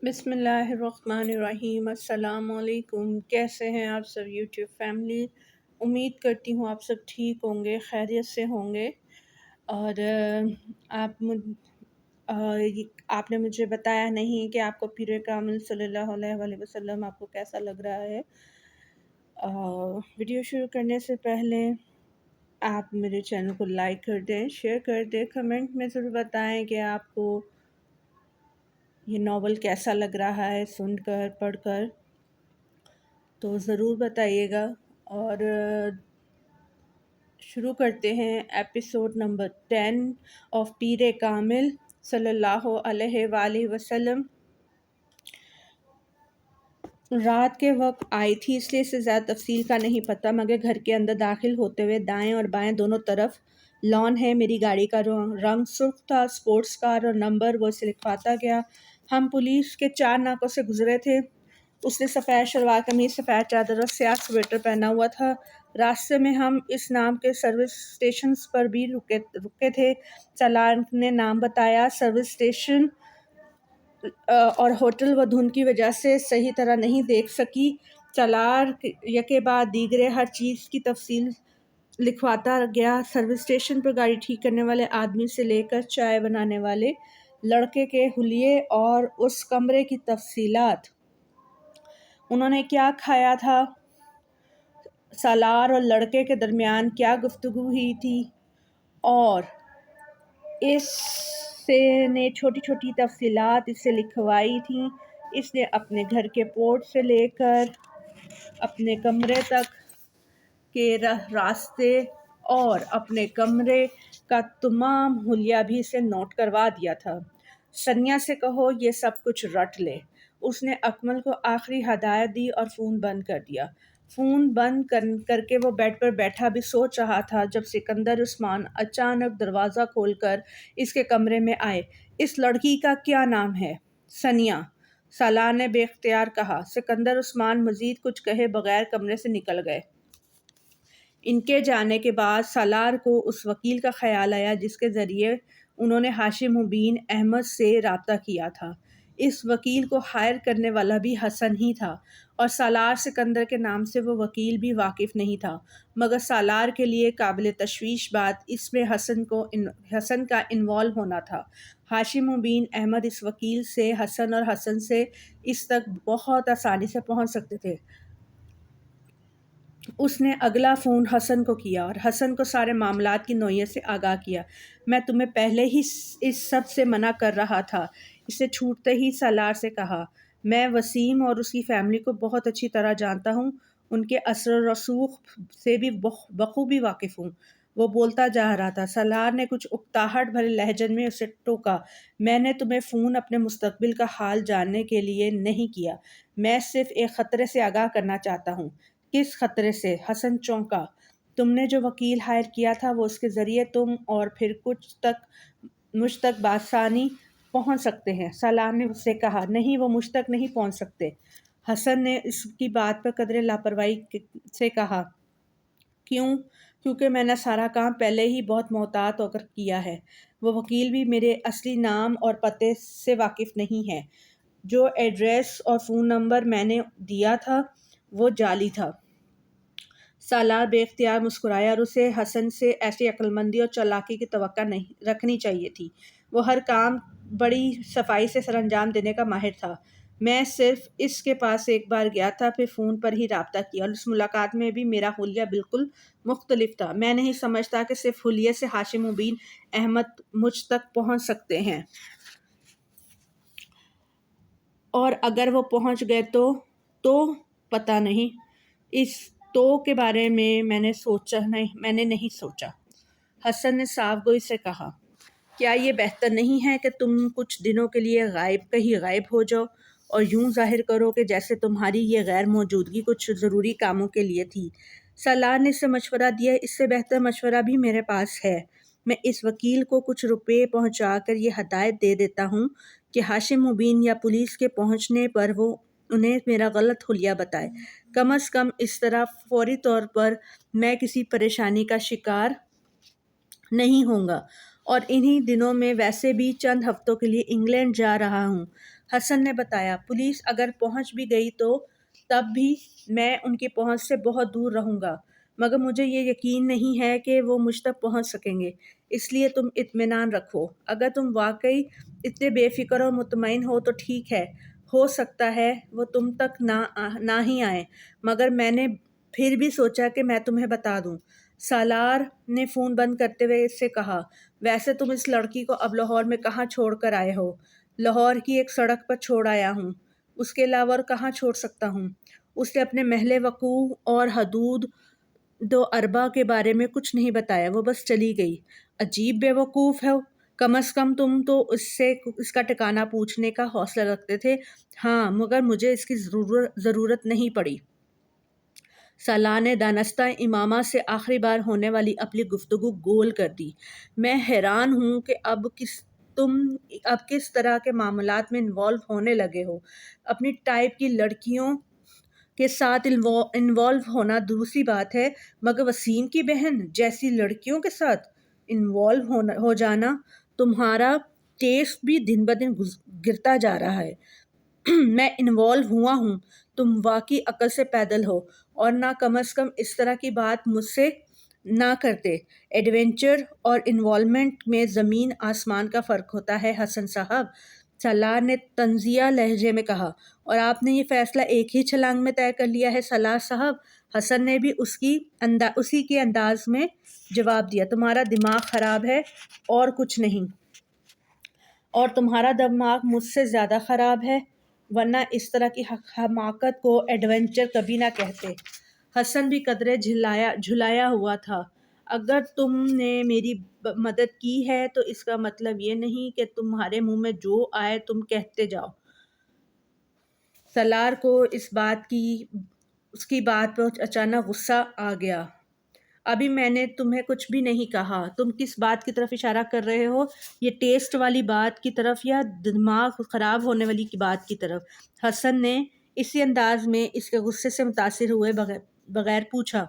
بسم اللہ الرحمن الرحیم۔ السلام علیکم، کیسے ہیں آپ سب یوٹیوب فیملی؟ امید کرتی ہوں آپ سب ٹھیک ہوں گے، خیریت سے ہوں گے۔ اور آپ نے مجھے بتایا نہیں کہ آپ کو پیر کامل صلی اللہ علیہ وآلہ وسلم آپ کو کیسا لگ رہا ہے۔ ویڈیو شروع کرنے سے پہلے آپ میرے چینل کو لائک کر دیں، شیئر کر دیں، کمنٹ میں ضرور بتائیں کہ آپ کو یہ ناول کیسا لگ رہا ہے سن کر پڑھ کر، تو ضرور بتائیے گا۔ اور شروع کرتے ہیں episode number 10 of Peer Kamil صلی اللہ علیہ وآلہ وسلم۔ رات کے وقت آئی تھی، اس لیے اسے زیادہ تفصیل کا نہیں پتہ، مگر گھر کے اندر داخل ہوتے ہوئے دائیں اور بائیں دونوں طرف لان ہے۔ میری گاڑی کا رنگ سرخ تھا، سپورٹس کار، اور نمبر وہ اسے لکھواتا گیا۔ ہم پولیس کے 4 ناکوں سے گزرے تھے۔ اس نے سفید شلوار قمیض، سفید چادر اور سیاہ سویٹر پہنا ہوا تھا۔ راستے میں ہم اس نام کے سروس اسٹیشنز پر بھی رکے تھے۔ سالار نے نام بتایا۔ سروس اسٹیشن اور ہوٹل وہ دھند کی وجہ سے صحیح طرح نہیں دیکھ سکی۔ سالار یکے بعد دیگرے ہر چیز کی تفصیل لکھواتا گیا، سروس اسٹیشن پر گاڑی ٹھیک کرنے والے آدمی سے لے کر چائے بنانے والے لڑکے کے حلیے اور اس کمرے کی تفصیلات۔ انہوں نے کیا کھایا تھا، سالار اور لڑکے کے درمیان کیا گفتگو ہوئی تھی، اور اس نے چھوٹی چھوٹی تفصیلات اس سے لکھوائی تھیں۔ اس نے اپنے گھر کے پورٹ سے لے کر اپنے کمرے تک کے راستے اور اپنے کمرے کا تمام حلیہ بھی اسے نوٹ کروا دیا تھا۔ ثانیہ سے کہو یہ سب کچھ رٹ لے۔ اس نے اکمل کو آخری ہدایت دی اور فون بند کر دیا۔ فون بند کر کے وہ بیڈ پر بیٹھا بھی سوچ رہا تھا جب سکندر عثمان اچانک دروازہ کھول کر اس کے کمرے میں آئے۔ اس لڑکی کا کیا نام ہے؟ ثانیہ، سالار نے بے اختیار کہا۔ سکندر عثمان مزید کچھ کہے بغیر کمرے سے نکل گئے۔ ان کے جانے کے بعد سالار کو اس وکیل کا خیال آیا جس کے ذریعے انہوں نے ہاشم مبین احمد سے رابطہ کیا تھا۔ اس وکیل کو ہائر کرنے والا بھی حسن ہی تھا، اور سالار سکندر کے نام سے وہ وکیل بھی واقف نہیں تھا۔ مگر سالار کے لیے قابل تشویش بات اس میں حسن کا انوالو ہونا تھا۔ ہاشم مبین احمد اس وکیل سے حسن اور حسن سے اس تک بہت آسانی سے پہنچ سکتے تھے۔ اس نے اگلا فون حسن کو کیا اور حسن کو سارے معاملات کی نوعیت سے آگاہ کیا۔ میں تمہیں پہلے ہی اس سب سے منع کر رہا تھا، اسے چھوٹتے ہی سالار سے کہا۔ میں وسیم اور اس کی فیملی کو بہت اچھی طرح جانتا ہوں، ان کے اثر و رسوخ سے بھی بخوبی واقف ہوں۔ وہ بولتا جا رہا تھا۔ سالار نے کچھ اکتاہٹ بھرے لہجے میں اسے ٹوکا۔ میں نے تمہیں فون اپنے مستقبل کا حال جاننے کے لیے نہیں کیا، میں صرف ایک خطرے سے آگاہ کرنا چاہتا ہوں۔ کس خطرے سے؟ حسن چونکا۔ تم نے جو وکیل ہائر کیا تھا وہ اس کے ذریعے تم اور پھر مجھ تک بآسانی پہنچ سکتے ہیں، سالار نے اس سے کہا۔ نہیں، وہ مجھ تک نہیں پہنچ سکتے، حسن نے اس کی بات پر قدرے لاپرواہی سے کہا۔ کیوں؟ کیونکہ میں نے سارا کام پہلے ہی بہت محتاط ہو کر کیا ہے۔ وہ وکیل بھی میرے اصلی نام اور پتے سے واقف نہیں ہے۔ جو ایڈریس اور فون نمبر میں نے دیا تھا وہ جعلی تھا۔ سالار بے اختیار مسکرایا، اور اسے حسن سے ایسی عقلمندی اور چالاکی کی توقع نہیں رکھنی چاہیے تھی۔ وہ ہر کام بڑی صفائی سے سر انجام دینے کا ماہر تھا۔ میں صرف اس کے پاس ایک بار گیا تھا، پھر فون پر ہی رابطہ کیا، اور اس ملاقات میں بھی میرا حلیہ بالکل مختلف تھا۔ میں نہیں سمجھتا کہ صرف حلیے سے ہاشم مبین احمد مجھ تک پہنچ سکتے ہیں، اور اگر وہ پہنچ گئے تو پتہ نہیں۔ اس تو کے بارے میں نے نہیں سوچا، حسن نے صاف گوئی سے کہا۔ کیا یہ بہتر نہیں ہے کہ تم کچھ دنوں کے لیے کہیں غائب ہو جاؤ اور یوں ظاہر کرو کہ جیسے تمہاری یہ غیر موجودگی کچھ ضروری کاموں کے لیے تھی؟ سالار نے اسے مشورہ دیا۔ اس سے بہتر مشورہ بھی میرے پاس ہے۔ میں اس وکیل کو کچھ روپے پہنچا کر یہ ہدایت دے دیتا ہوں کہ ہاشم مبین یا پولیس کے پہنچنے پر وہ انہیں میرا غلط حلیہ بتائے۔ کم از کم اس طرح فوری طور پر میں کسی پریشانی کا شکار نہیں ہوں گا، اور انہی دنوں میں ویسے بھی چند ہفتوں کے لیے انگلینڈ جا رہا ہوں۔ حسن نے بتایا، پولیس اگر پہنچ بھی گئی تو تب بھی میں ان کی پہنچ سے بہت دور رہوں گا، مگر مجھے یہ یقین نہیں ہے کہ وہ مجھ تک پہنچ سکیں گے، اس لیے تم اطمینان رکھو۔ اگر تم واقعی اتنے بے فکر اور مطمئن ہو تو ٹھیک ہے، ہو سکتا ہے وہ تم تک نہ ہی آئیں، مگر میں نے پھر بھی سوچا کہ میں تمہیں بتا دوں۔ سالار نے فون بند کرتے ہوئے اس سے کہا، ویسے تم اس لڑکی کو اب لاہور میں کہاں چھوڑ کر آئے ہو؟ لاہور کی ایک سڑک پر چھوڑ آیا ہوں، اس کے علاوہ اور کہاں چھوڑ سکتا ہوں؟ اس نے اپنے محل وقوع اور حدود 2 اربہ کے بارے میں کچھ نہیں بتایا، وہ بس چلی گئی۔ عجیب بے وقوف ہو، کم از کم تم تو اس سے اس کا ٹھکانہ پوچھنے کا حوصلہ رکھتے تھے۔ ہاں، مگر مجھے اس کی ضرورت نہیں پڑی۔ سالار نے دانستہ امامہ سے آخری بار ہونے والی اپنی گفتگو گول کر دی۔ میں حیران ہوں کہ تم اب کس طرح کے معاملات میں انوالو ہونے لگے ہو۔ اپنی ٹائپ کی لڑکیوں کے ساتھ انوالو ہونا دوسری بات ہے، مگر وسیم کی بہن جیسی لڑکیوں کے ساتھ انوالو ہو جانا، تمہارا ٹیسٹ بھی دن بدن گرتا جا رہا ہے۔ میں انوالو ہوا ہوں، تم واقعی عقل سے پیدل ہو، اور نہ کم از کم اس طرح کی بات مجھ سے نہ کرتے۔ ایڈونچر اور انوالومنٹ میں زمین آسمان کا فرق ہوتا ہے حسن صاحب، سالار نے طنزیہ لہجے میں کہا۔ اور آپ نے یہ فیصلہ ایک ہی چھلانگ میں طے کر لیا ہے سالار صاحب؟ حسن نے بھی اسی کے انداز میں جواب دیا، تمہارا دماغ خراب ہے اور کچھ نہیں، اور تمہارا دماغ مجھ سے زیادہ خراب ہے، ورنہ اس طرح کی حماقت کو ایڈونچر کبھی نہ کہتے۔ حسن بھی قدرے جھلایا ہوا تھا۔ اگر تم نے میری مدد کی ہے تو اس کا مطلب یہ نہیں کہ تمہارے منہ میں جو آئے تم کہتے جاؤ۔ سالار کو اس کی بات پر اچانک غصہ آ گیا۔ ابھی میں نے تمہیں کچھ بھی نہیں کہا، تم کس بات کی طرف اشارہ کر رہے ہو؟ یہ ٹیسٹ والی بات کی طرف یا دماغ خراب ہونے والی بات کی طرف؟ حسن نے اسی انداز میں اس کے غصے سے متاثر ہوئے بغیر پوچھا۔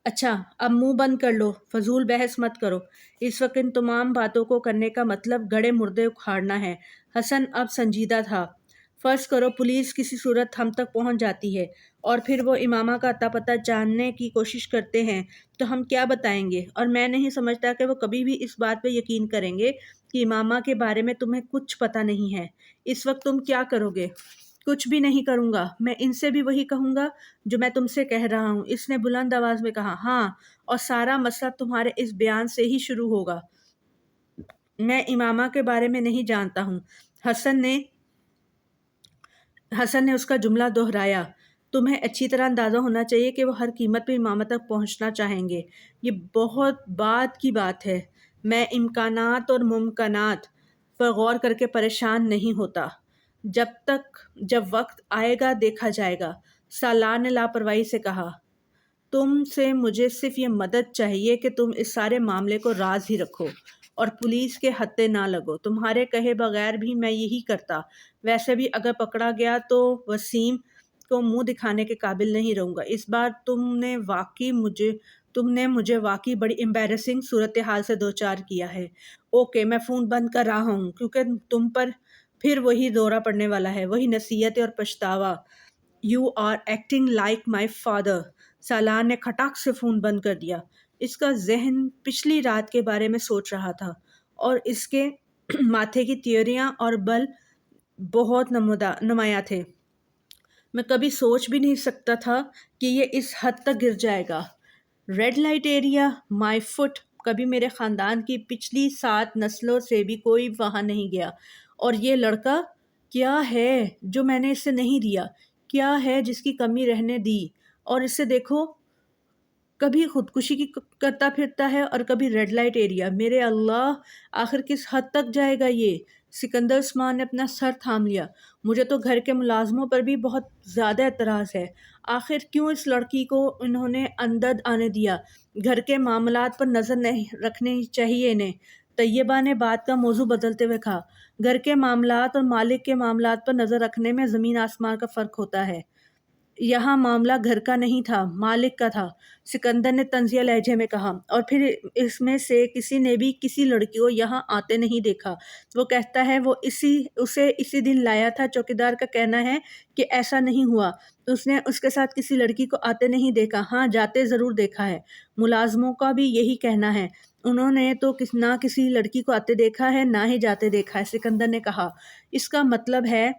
اچھا، اب منہ بند کر لو، فضول بحث مت کرو، اس وقت ان تمام باتوں کو کرنے کا مطلب گڑے مردے اکھاڑنا ہے۔ حسن اب سنجیدہ تھا۔ فرض کرو پولیس کسی صورت ہم تک پہنچ جاتی ہے اور پھر وہ امامہ کا اتا پتہ جاننے کی کوشش کرتے ہیں تو ہم کیا بتائیں گے؟ اور میں نہیں سمجھتا کہ وہ کبھی بھی اس بات پہ یقین کریں گے کہ امامہ کے بارے میں تمہیں کچھ پتہ نہیں ہے۔ اس وقت تم کیا کرو گے؟ کچھ بھی نہیں کروں گا، میں ان سے بھی وہی کہوں گا جو میں تم سے کہہ رہا ہوں، اس نے بلند آواز میں کہا۔ ہاں، اور سارا مسئلہ تمہارے اس بیان سے ہی شروع ہوگا۔ میں امامہ کے بارے میں نہیں جانتا ہوں، حسن نے اس کا جملہ دہرایا۔ تمہیں اچھی طرح اندازہ ہونا چاہیے کہ وہ ہر قیمت پہ امامہ تک پہنچنا چاہیں گے، یہ بہت بعد کی بات ہے۔ میں امکانات اور ممکنات پر غور کر کے پریشان نہیں ہوتا، جب وقت آئے گا دیکھا جائے گا، سالار نے لاپرواہی سے کہا۔ تم سے مجھے صرف یہ مدد چاہیے کہ تم اس سارے معاملے کو راز ہی رکھو اور پولیس کے ہتھے نہ لگو۔ تمہارے کہے بغیر بھی میں یہی کرتا، ویسے بھی اگر پکڑا گیا تو وسیم کو منہ دکھانے کے قابل نہیں رہوں گا۔ اس بار تم نے مجھے واقعی بڑی امبیرسنگ صورتحال سے دوچار کیا ہے۔ اوکے، میں فون بند کر رہا ہوں کیونکہ تم پر پھر وہی دورہ پڑنے والا ہے، وہی نصیحتیں اور پچھتاوا۔ You are acting like my father۔ سالار نے کھٹاک سے فون بند کر دیا۔ اس کا ذہن پچھلی رات کے بارے میں سوچ رہا تھا اور اس کے ماتھے کی تیوریاں اور بل بہت نمایاں تھے۔ میں کبھی سوچ بھی نہیں سکتا تھا کہ یہ اس حد تک گر جائے گا۔ ریڈ لائٹ ایریا، مائی فٹ، کبھی میرے خاندان کی پچھلی 7 نسلوں سے بھی کوئی وہاں نہیں گیا، اور یہ لڑکا کیا ہے جو میں نے اسے نہیں دیا؟ کیا ہے جس کی کمی رہنے دی؟ اور اسے دیکھو، کبھی خودکشی کی کرتا پھرتا ہے اور کبھی ریڈ لائٹ ایریا۔ میرے اللہ، آخر کس حد تک جائے گا یہ؟ سکندر عثمان نے اپنا سر تھام لیا۔ مجھے تو گھر کے ملازموں پر بھی بہت زیادہ اعتراض ہے۔ آخر کیوں اس لڑکی کو انہوں نے اندر آنے دیا؟ گھر کے معاملات پر نظر نہیں رکھنی چاہیے انہیں۔ طیبہ نے بات کا موضوع بدلتے ہوئے کہا، گھر کے معاملات اور مالک کے معاملات پر نظر رکھنے میں زمین آسمان کا فرق ہوتا ہے۔ یہاں معاملہ گھر کا نہیں تھا، مالک کا تھا، سکندر نے طنزیہ لہجے میں کہا، اور پھر اس میں سے کسی نے بھی کسی لڑکی کو یہاں آتے نہیں دیکھا۔ وہ کہتا ہے وہ اسے اسی دن لایا تھا۔ چوکیدار کا کہنا ہے کہ ایسا نہیں ہوا، اس نے اس کے ساتھ کسی لڑکی کو آتے نہیں دیکھا۔ ہاں، جاتے ضرور دیکھا ہے۔ ملازموں کا بھی یہی کہنا ہے، انہوں نے تو نہ کسی لڑکی کو آتے دیکھا ہے نہ ہی جاتے دیکھا ہے، سکندر نے کہا۔ اس کا مطلب ہے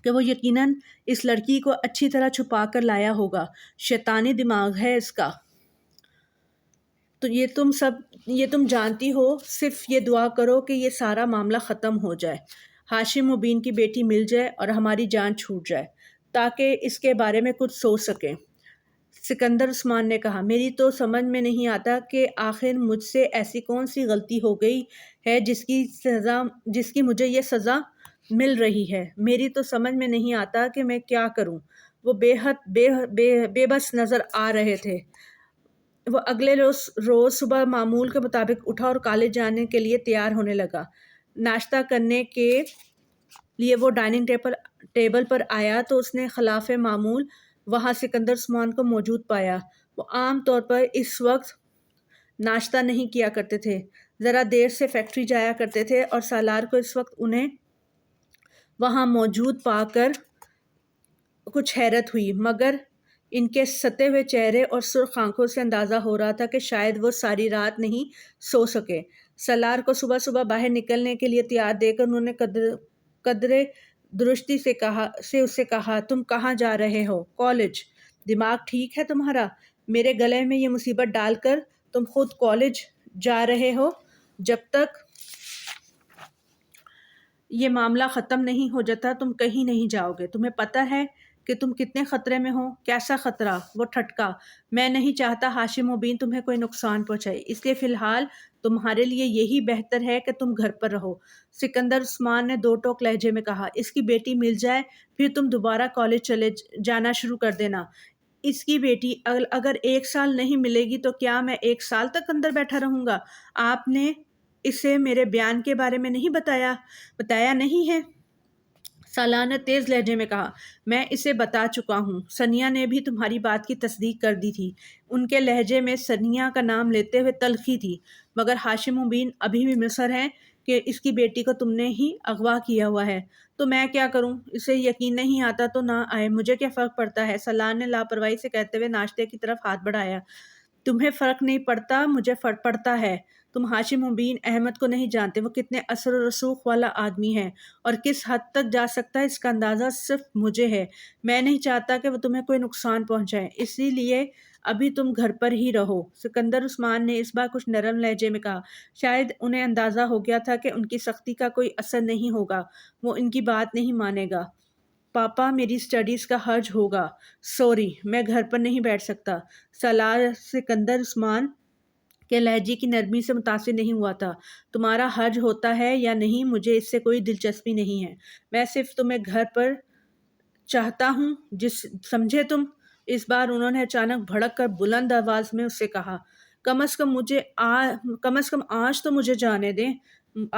کہ وہ یقیناً اس لڑکی کو اچھی طرح چھپا کر لایا ہوگا، شیطانی دماغ ہے اس کا۔ تو یہ تم جانتی ہو، صرف یہ دعا کرو کہ یہ سارا معاملہ ختم ہو جائے، ہاشم مبین کی بیٹی مل جائے اور ہماری جان چھوٹ جائے، تاکہ اس کے بارے میں کچھ سوچ سکیں۔ سکندر عثمان نے کہا، میری تو سمجھ میں نہیں آتا کہ آخر مجھ سے ایسی کون سی غلطی ہو گئی ہے جس کی مجھے یہ سزا مل رہی ہے۔ میری تو سمجھ میں نہیں آتا کہ میں کیا کروں۔ وہ بے حد بے بس نظر آ رہے تھے۔ وہ اگلے روز صبح معمول کے مطابق اٹھا اور کالج جانے کے لیے تیار ہونے لگا۔ ناشتہ کرنے کے لیے وہ ڈائننگ ٹیبل پر آیا تو اس نے خلاف معمول وہاں سکندر عثمان کو موجود پایا۔ وہ عام طور پر اس وقت ناشتہ نہیں کیا کرتے تھے، ذرا دیر سے فیکٹری جایا کرتے تھے، اور سالار کو اس وقت انہیں وہاں موجود پا کر کچھ حیرت ہوئی، مگر ان کے ستے ہوئے چہرے اور سرخ آنکھوں سے اندازہ ہو رہا تھا کہ شاید وہ ساری رات نہیں سو سکے۔ سالار کو صبح صبح باہر نکلنے کے لیے تیار دیکھ کر انہوں نے قدرے درستی سے اس سے کہا، تم کہاں جا رہے ہو؟ کالج۔ دماغ ٹھیک ہے تمہارا؟ میرے گلے میں یہ مصیبت ڈال کر تم خود کالج جا رہے ہو؟ جب تک یہ معاملہ ختم نہیں ہو جاتا تم کہیں نہیں جاؤ گے۔ تمہیں پتہ ہے کہ تم کتنے خطرے میں ہو؟ کیسا خطرہ؟ وہ ٹھٹکا۔ میں نہیں چاہتا ہاشم مبین تمہیں کوئی نقصان پہنچائے، اس لیے فی الحال تمہارے لیے یہی بہتر ہے کہ تم گھر پر رہو، سکندر عثمان نے دو ٹوک لہجے میں کہا۔ اس کی بیٹی مل جائے پھر تم دوبارہ کالج چلے جانا شروع کر دینا۔ اس کی بیٹی اگر 1 سال نہیں ملے گی تو کیا میں 1 سال تک اندر بیٹھا رہوں گا؟ آپ نے اسے میرے بیان کے بارے میں نہیں بتایا نہیں ہے؟ سالار نے تیز لہجے میں کہا، میں اسے بتا چکا ہوں۔ ثنیا نے بھی تمہاری بات کی تصدیق کر دی تھی۔ ان کے لہجے میں ثنیا کا نام لیتے ہوئے تلخی تھی۔ مگر ہاشم مبین ابھی بھی مصر ہیں کہ اس کی بیٹی کو تم نے ہی اغوا کیا ہوا ہے۔ تو میں کیا کروں؟ اسے یقین نہیں آتا تو نہ آئے، مجھے کیا فرق پڑتا ہے؟ سالار نے لاپرواہی سے کہتے ہوئے ناشتے کی طرف ہاتھ بڑھایا۔ تمہیں فرق نہیں پڑتا، مجھے فرق پڑتا ہے۔ تم ہاشم مبین احمد کو نہیں جانتے، وہ کتنے اثر و رسوخ والا آدمی ہے اور کس حد تک جا سکتا ہے اس کا اندازہ صرف مجھے ہے۔ میں نہیں چاہتا کہ وہ تمہیں کوئی نقصان پہنچائے، اسی لیے ابھی تم گھر پر ہی رہو۔ سکندر عثمان نے اس بار کچھ نرم لہجے میں کہا۔ شاید انہیں اندازہ ہو گیا تھا کہ ان کی سختی کا کوئی اثر نہیں ہوگا، وہ ان کی بات نہیں مانے گا۔ پاپا، میری سٹڈیز کا حرج ہوگا۔ سوری، میں گھر پر نہیں بیٹھ سکتا۔ سالار سکندر عثمان کے لہجے کی نرمی سے متاثر نہیں ہوا تھا۔ تمہارا حرج ہوتا ہے یا نہیں مجھے اس سے کوئی دلچسپی نہیں ہے، میں صرف تمہیں گھر پر چاہتا ہوں، سمجھے تم؟ اس بار انہوں نے اچانک بھڑک کر بلند آواز میں اس سے کہا، کم از کم آج تو مجھے جانے دیں،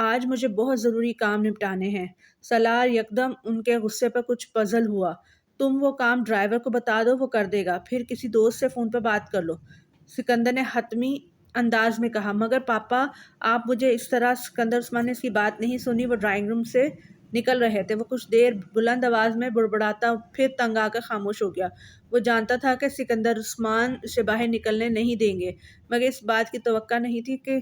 آج مجھے بہت ضروری کام نپٹانے ہیں۔ سالار یکدم ان کے غصے پر کچھ پزل ہوا۔ تم وہ کام ڈرائیور کو بتا دو، وہ کر دے گا، پھر کسی دوست سے فون پر بات کر لو، سکندر نے حتمی انداز میں کہا۔ مگر پاپا، آپ مجھے اس طرح۔ سکندر عثمان نے اس کی بات نہیں سنی، وہ ڈرائنگ روم سے نکل رہے تھے۔ وہ کچھ دیر بلند آواز میں بڑبڑاتا پھر تنگ آ کر خاموش ہو گیا۔ وہ جانتا تھا کہ سکندر عثمان اسے باہر نکلنے نہیں دیں گے، مگر اس بات کی توقع نہیں تھی کہ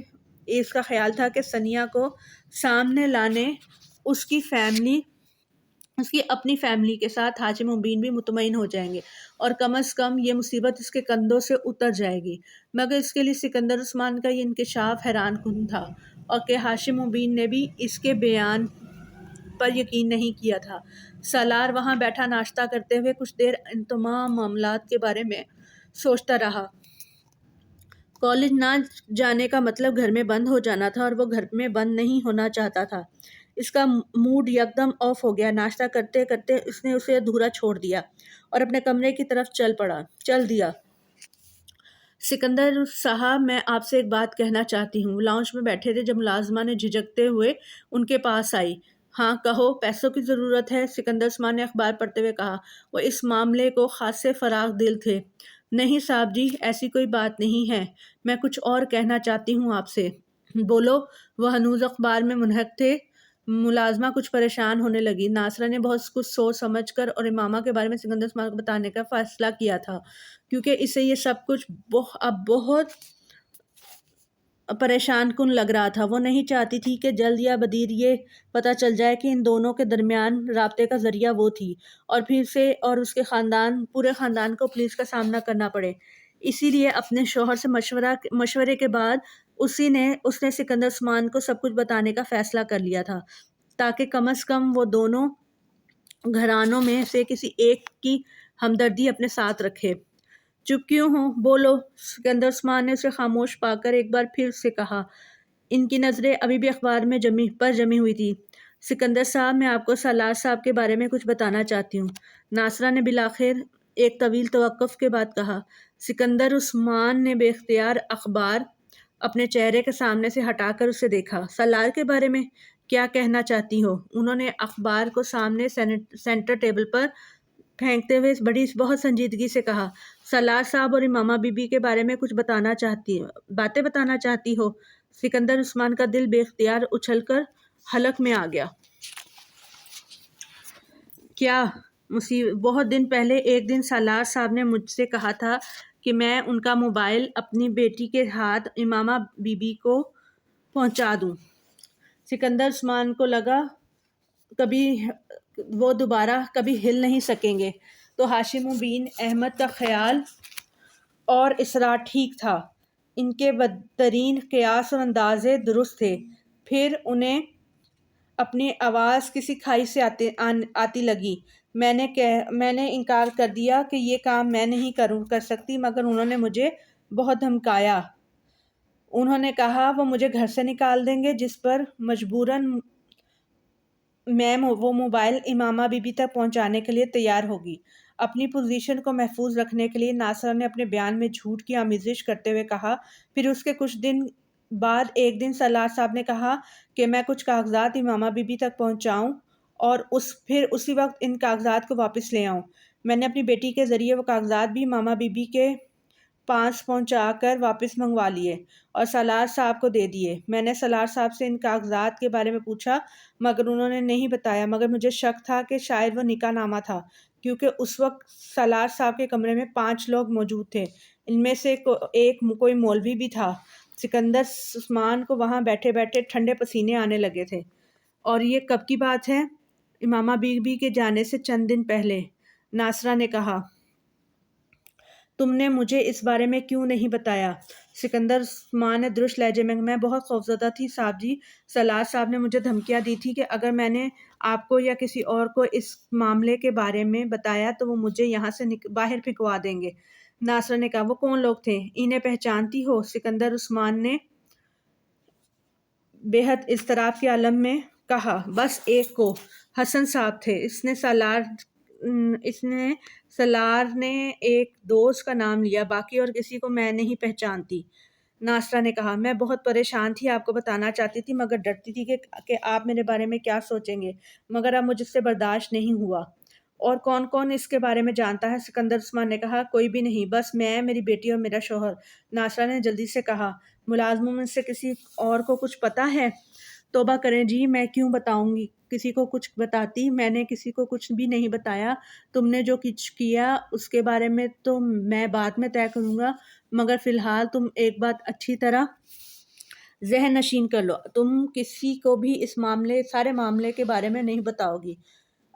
اس کا خیال تھا کہ ثنیا کو سامنے لانے اس کی اپنی فیملی کے ساتھ ہاشم مبین بھی مطمئن ہو جائیں گے اور کم از کم یہ مصیبت اس کے کندھوں سے اتر جائے گی۔ مگر اس کے لیے سکندر عثمان کا یہ انکشاف حیران کن تھا، اور کہ ہاشم مبین نے بھی اس کے بیان پر یقین نہیں کیا تھا۔ سالار وہاں بیٹھا ناشتہ کرتے ہوئے کچھ دیر ان تمام معاملات کے بارے میں سوچتا رہا۔ کالج نہ جانے کا مطلب گھر میں بند ہو جانا تھا، اور وہ گھر میں بند نہیں ہونا چاہتا تھا۔ اس کا موڈ یکدم آف ہو گیا۔ ناشتہ کرتے کرتے اس نے اسے ادھورا چھوڑ دیا اور اپنے کمرے کی طرف چل دیا۔ سکندر صاحب، میں آپ سے ایک بات کہنا چاہتی ہوں۔ لاؤنج میں بیٹھے تھے جب ملازمہ نے جھجکتے ہوئے ان کے پاس آئی۔ ہاں کہو، پیسوں کی ضرورت ہے، سکندر عثمان نے اخبار پڑھتے ہوئے کہا۔ وہ اس معاملے کو خاصے فراخ دل تھے۔ نہیں صاحب جی، ایسی کوئی بات نہیں ہے، میں کچھ اور کہنا چاہتی ہوں آپ سے۔ بولو۔ وہ ہنوز اخبار میں منہک تھے۔ ملازمہ کچھ پریشان ہونے لگی۔ ناصرہ نے بہت کچھ سوچ سمجھ کر اور امامہ کے بارے میں سکندر عثمان کو بتانے کا فیصلہ کیا تھا، کیونکہ اسے یہ سب کچھ اب بہت پریشان کن لگ رہا تھا۔ وہ نہیں چاہتی تھی کہ جلد یا بدیر یہ پتہ چل جائے کہ ان دونوں کے درمیان رابطے کا ذریعہ وہ تھی، اور پھر سے اور اس کے پورے خاندان کو پولیس کا سامنا کرنا پڑے۔ اسی لیے اپنے شوہر سے مشورے کے بعد اس نے سکندر عثمان کو سب کچھ بتانے کا فیصلہ کر لیا تھا، تاکہ کم از کم وہ دونوں گھرانوں میں سے کسی ایک کی ہمدردی اپنے ساتھ رکھے۔ چپ کیوں ہو؟ بولو۔ سکندر عثمان نے اسے خاموش پا کر ایک بار پھر سے کہا۔ ان کی نظریں ابھی بھی اخبار میں جمی ہوئی تھی۔ سکندر صاحب، میں آپ کو سالار صاحب کے بارے میں کچھ بتانا چاہتی ہوں، ناصرہ نے بالآخر ایک طویل توقف کے بعد کہا۔ سکندر عثمان نے بے اختیار اخبار اپنے چہرے کے سامنے سے ہٹا کر اسے دیکھا۔ سالار کے بارے میں کیا کہنا چاہتی ہو؟ انہوں نے اخبار کو سامنے سینٹر ٹیبل پر پھینکتے ہوئے بہت سنجیدگی سے کہا۔ سالار صاحب اور امامہ بی بی کے بارے میں کچھ باتیں بتانا چاہتی ہو؟ سکندر عثمان کا دل بے اختیار اچھل کر حلق میں آ گیا۔ کیا بہت دن پہلے ایک دن سالار صاحب نے مجھ سے کہا تھا کہ میں ان کا موبائل اپنی بیٹی کے ہاتھ امامہ بی بی کو پہنچا دوں۔ سکندر عثمان کو لگا وہ دوبارہ کبھی ہل نہیں سکیں گے، تو ہاشم بن احمد کا خیال اور اصرار ٹھیک تھا۔ ان کے بدترین قیاس اور اندازے درست تھے۔ پھر انہیں اپنی آواز کسی کھائی سے آتی لگی۔ میں نے انکار کر دیا کہ یہ کام میں نہیں کر سکتی، مگر انہوں نے مجھے بہت دھمکایا۔ انہوں نے کہا وہ مجھے گھر سے نکال دیں گے، جس پر مجبوراً میں وہ موبائل امامہ بی بی تک پہنچانے کے لیے تیار ہوگی۔ اپنی پوزیشن کو محفوظ رکھنے کے لیے ناصرہ نے اپنے بیان میں جھوٹ کی آمیزش کرتے ہوئے کہا۔ پھر اس کے کچھ دن بعد ایک دن سالار صاحب نے کہا کہ میں کچھ کاغذات امامہ بی بی تک پہنچاؤں اور پھر اسی وقت ان کاغذات کو واپس لے آؤں۔ میں نے اپنی بیٹی کے ذریعے وہ کاغذات بھی امامہ بی بی کے پاس پہنچا کر واپس منگوا لیے اور سالار صاحب کو دے دیے۔ میں نے سالار صاحب سے ان کاغذات کے بارے میں پوچھا، مگر انہوں نے نہیں بتایا، مگر مجھے شک تھا کہ شاید وہ نکاح نامہ تھا، کیونکہ اس وقت سالار صاحب کے کمرے میں 5 لوگ موجود تھے، ان میں سے کوئی مولوی بھی تھا۔ سکندر عثمان کو وہاں بیٹھے بیٹھے ٹھنڈے پسینے آنے لگے تھے۔ اور یہ کب کی بات ہے؟ امامہ بی بی کے جانے سے چند دن پہلے، ناصرہ نے کہا۔ تم نے مجھے اس بارے میں کیوں نہیں بتایا؟ سکندر عثمان نے درست لہجے میں بہت خوفزدہ تھی صاحب جی، سالار صاحب نے مجھے دھمکیاں دی تھی کہ اگر میں نے آپ کو یا کسی اور کو اس معاملے کے بارے میں بتایا تو وہ مجھے یہاں سے باہر پھینکوا دیں گے۔ ناصرہ نے کہا۔ وہ کون لوگ تھے؟ انہیں پہچانتی ہو؟ سکندر عثمان نے بے حد اضطراب کے عالم میں کہا۔ بس ایک کو، حسن صاحب تھے۔ سالار نے ایک دوست کا نام لیا، باقی اور کسی کو میں نہیں پہچانتی۔ ناصرہ نے کہا۔ میں بہت پریشان تھی، آپ کو بتانا چاہتی تھی، مگر ڈرتی تھی کہ آپ میرے بارے میں کیا سوچیں گے، مگر اب مجھ سے برداشت نہیں ہوا۔ اور کون کون اس کے بارے میں جانتا ہے؟ سکندر عثمان نے کہا۔ کوئی بھی نہیں، بس میں، میری بیٹی اور میرا شوہر۔ ناصرہ نے جلدی سے کہا۔ ملازموں میں سے کسی اور کو کچھ پتہ ہے؟ توبہ کریں جی، میں کیوں بتاؤں گی کسی کو کچھ بتاتی، میں نے کسی کو کچھ بھی نہیں بتایا۔ تم نے جو کچھ کیا اس کے بارے میں تو میں بعد میں طے کروں گا، مگر فی الحال تم ایک بات اچھی طرح ذہن نشین کر لو، تم کسی کو بھی اس سارے معاملے کے بارے میں نہیں بتاؤ گی۔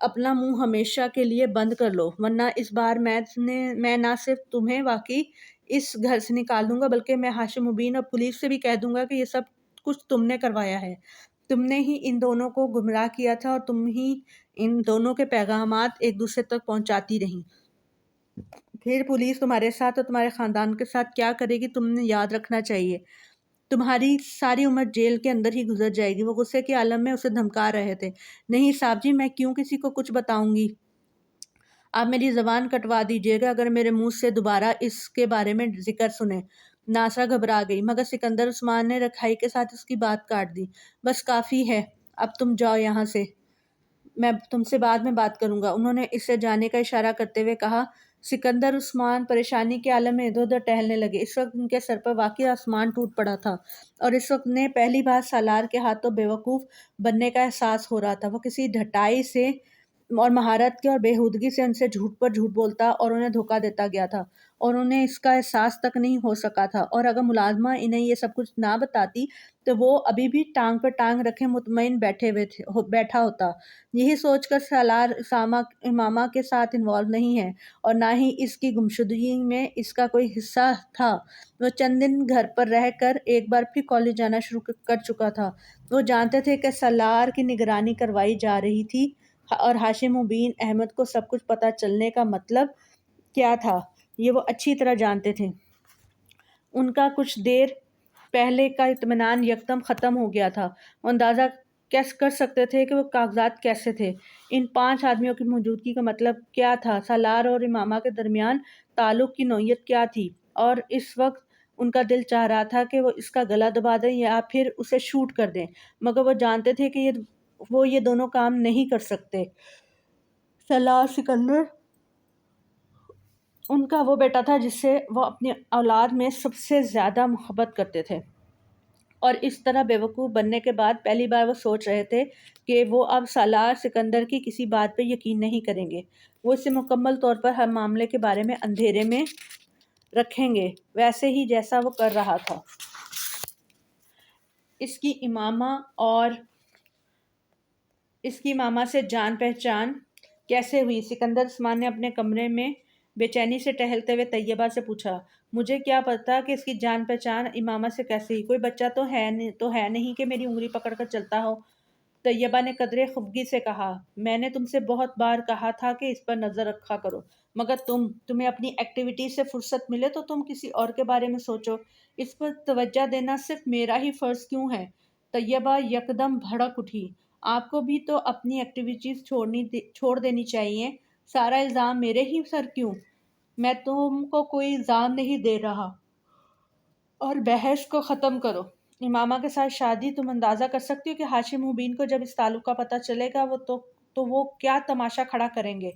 اپنا منہ ہمیشہ کے لیے بند کر لو، ورنہ اس بار میں نہ صرف تمہیں واقعی اس گھر سے نکال دوں گا، بلکہ میں ہاشم مبین اور پولیس سے بھی کہہ دوں گا کہ یہ سب کچھ تم نے کروایا ہے، تم نے ہی ان دونوں کو گمراہ کیا تھا اور تم ہی ان دونوں کے پیغامات ایک دوسرے تک پہنچاتی رہیں۔ پھر پولیس تمہارے ساتھ اور تمہارے خاندان کے ساتھ کیا کرے گی تم نے یاد رکھنا چاہیے، تمہاری ساری عمر جیل کے اندر ہی گزر جائے گی۔ وہ غصے کے عالم میں اسے دھمکا رہے تھے۔ نہیں صاحب جی، میں کیوں کسی کو کچھ بتاؤں گی؟ آپ میری زبان کٹوا دیجیے گا اگر میرے منہ سے دوبارہ اس کے بارے میں ذکر سنیں۔ ناصرہ گھبرا گئی، مگر سکندر عثمان نے رکھائی کے ساتھ اس کی بات کاٹ دی۔ بس کافی ہے، اب تم جاؤ یہاں سے۔ میں تم سے بعد میں بات کروں گا۔ انہوں نے اس سے جانے کا اشارہ کرتے ہوئے کہا۔ سکندر عثمان پریشانی کے عالم میں ادھر ادھر ٹہلنے لگے۔ اس وقت ان کے سر پر واقعی آسمان ٹوٹ پڑا تھا، اور اس وقت انہیں پہلی بار سالار کے ہاتھوں بیوقوف بننے کا احساس ہو رہا تھا۔ وہ کسی ڈھٹائی سے اور مہارت کے اور بےہودگی سے ان سے جھوٹ پر جھوٹ بولتا اور انہیں دھوکہ دیتا گیا تھا، اور انہیں اس کا احساس تک نہیں ہو سکا تھا۔ اور اگر ملازمہ انہیں یہ سب کچھ نہ بتاتی تو وہ ابھی بھی ٹانگ پر ٹانگ رکھے مطمئن بیٹھا ہوتا۔ یہی سوچ کر سالار امامہ کے ساتھ انوالو نہیں ہے، اور نہ ہی اس کی گمشدگی میں اس کا کوئی حصہ تھا۔ وہ چند دن گھر پر رہ کر ایک بار پھر کالج جانا شروع کر چکا تھا۔ وہ جانتے تھے کہ سالار کی نگرانی کروائی جا رہی تھی، اور ہاشم بن احمد کو سب کچھ پتہ چلنے کا مطلب کیا تھا یہ وہ اچھی طرح جانتے تھے۔ ان کا کچھ دیر پہلے کا اطمینان یکدم ختم ہو گیا تھا۔ وہ اندازہ کر سکتے تھے کہ وہ کاغذات کیسے تھے، ان 5 آدمیوں کی موجودگی کا مطلب کیا تھا، سالار اور امامہ کے درمیان تعلق کی نوعیت کیا تھی، اور اس وقت ان کا دل چاہ رہا تھا کہ وہ اس کا گلا دبا دیں یا پھر اسے شوٹ کر دیں، مگر وہ جانتے تھے کہ وہ یہ دونوں کام نہیں کر سکتے۔ سالار سکندر ان کا وہ بیٹا تھا جس سے وہ اپنی اولاد میں سب سے زیادہ محبت کرتے تھے، اور اس طرح بیوقوف بننے کے بعد پہلی بار وہ سوچ رہے تھے کہ وہ اب سالار سکندر کی کسی بات پہ یقین نہیں کریں گے۔ وہ اسے مکمل طور پر ہر معاملے کے بارے میں اندھیرے میں رکھیں گے، ویسے ہی جیسا وہ کر رہا تھا۔ اس کی امامہ سے جان پہچان کیسے ہوئی؟ سکندر عثمان نے اپنے کمرے میں بے چینی سے ٹہلتے ہوئے طیبہ سے پوچھا۔ مجھے کیا پتا کہ اس کی جان پہچان امامہ سے کیسے ہوئی؟ کوئی بچہ تو ہے نہیں کہ میری انگلی پکڑ کر چلتا ہو۔ طیبہ نے قدرے خفگی سے کہا۔ میں نے تم سے بہت بار کہا تھا کہ اس پر نظر رکھا کرو، مگر تمہیں اپنی ایکٹیویٹی سے فرصت ملے تو تم کسی اور کے بارے میں سوچو۔ اس پر توجہ دینا صرف میرا ہی فرض کیوں ہے؟ طیبہ یکدم بھڑک اٹھی۔ آپ کو بھی تو اپنی ایکٹیویٹیز چھوڑ دینی چاہیے۔ سارا الزام میرے ہی سر کیوں؟ میں تم کو کوئی الزام نہیں دے رہا، اور بحث کو ختم کرو۔ امامہ کے ساتھ شادی، تم اندازہ کر سکتی ہو کہ ہاشم مبین کو جب اس تعلق کا پتہ چلے گا تو وہ کیا تماشا کھڑا کریں گے۔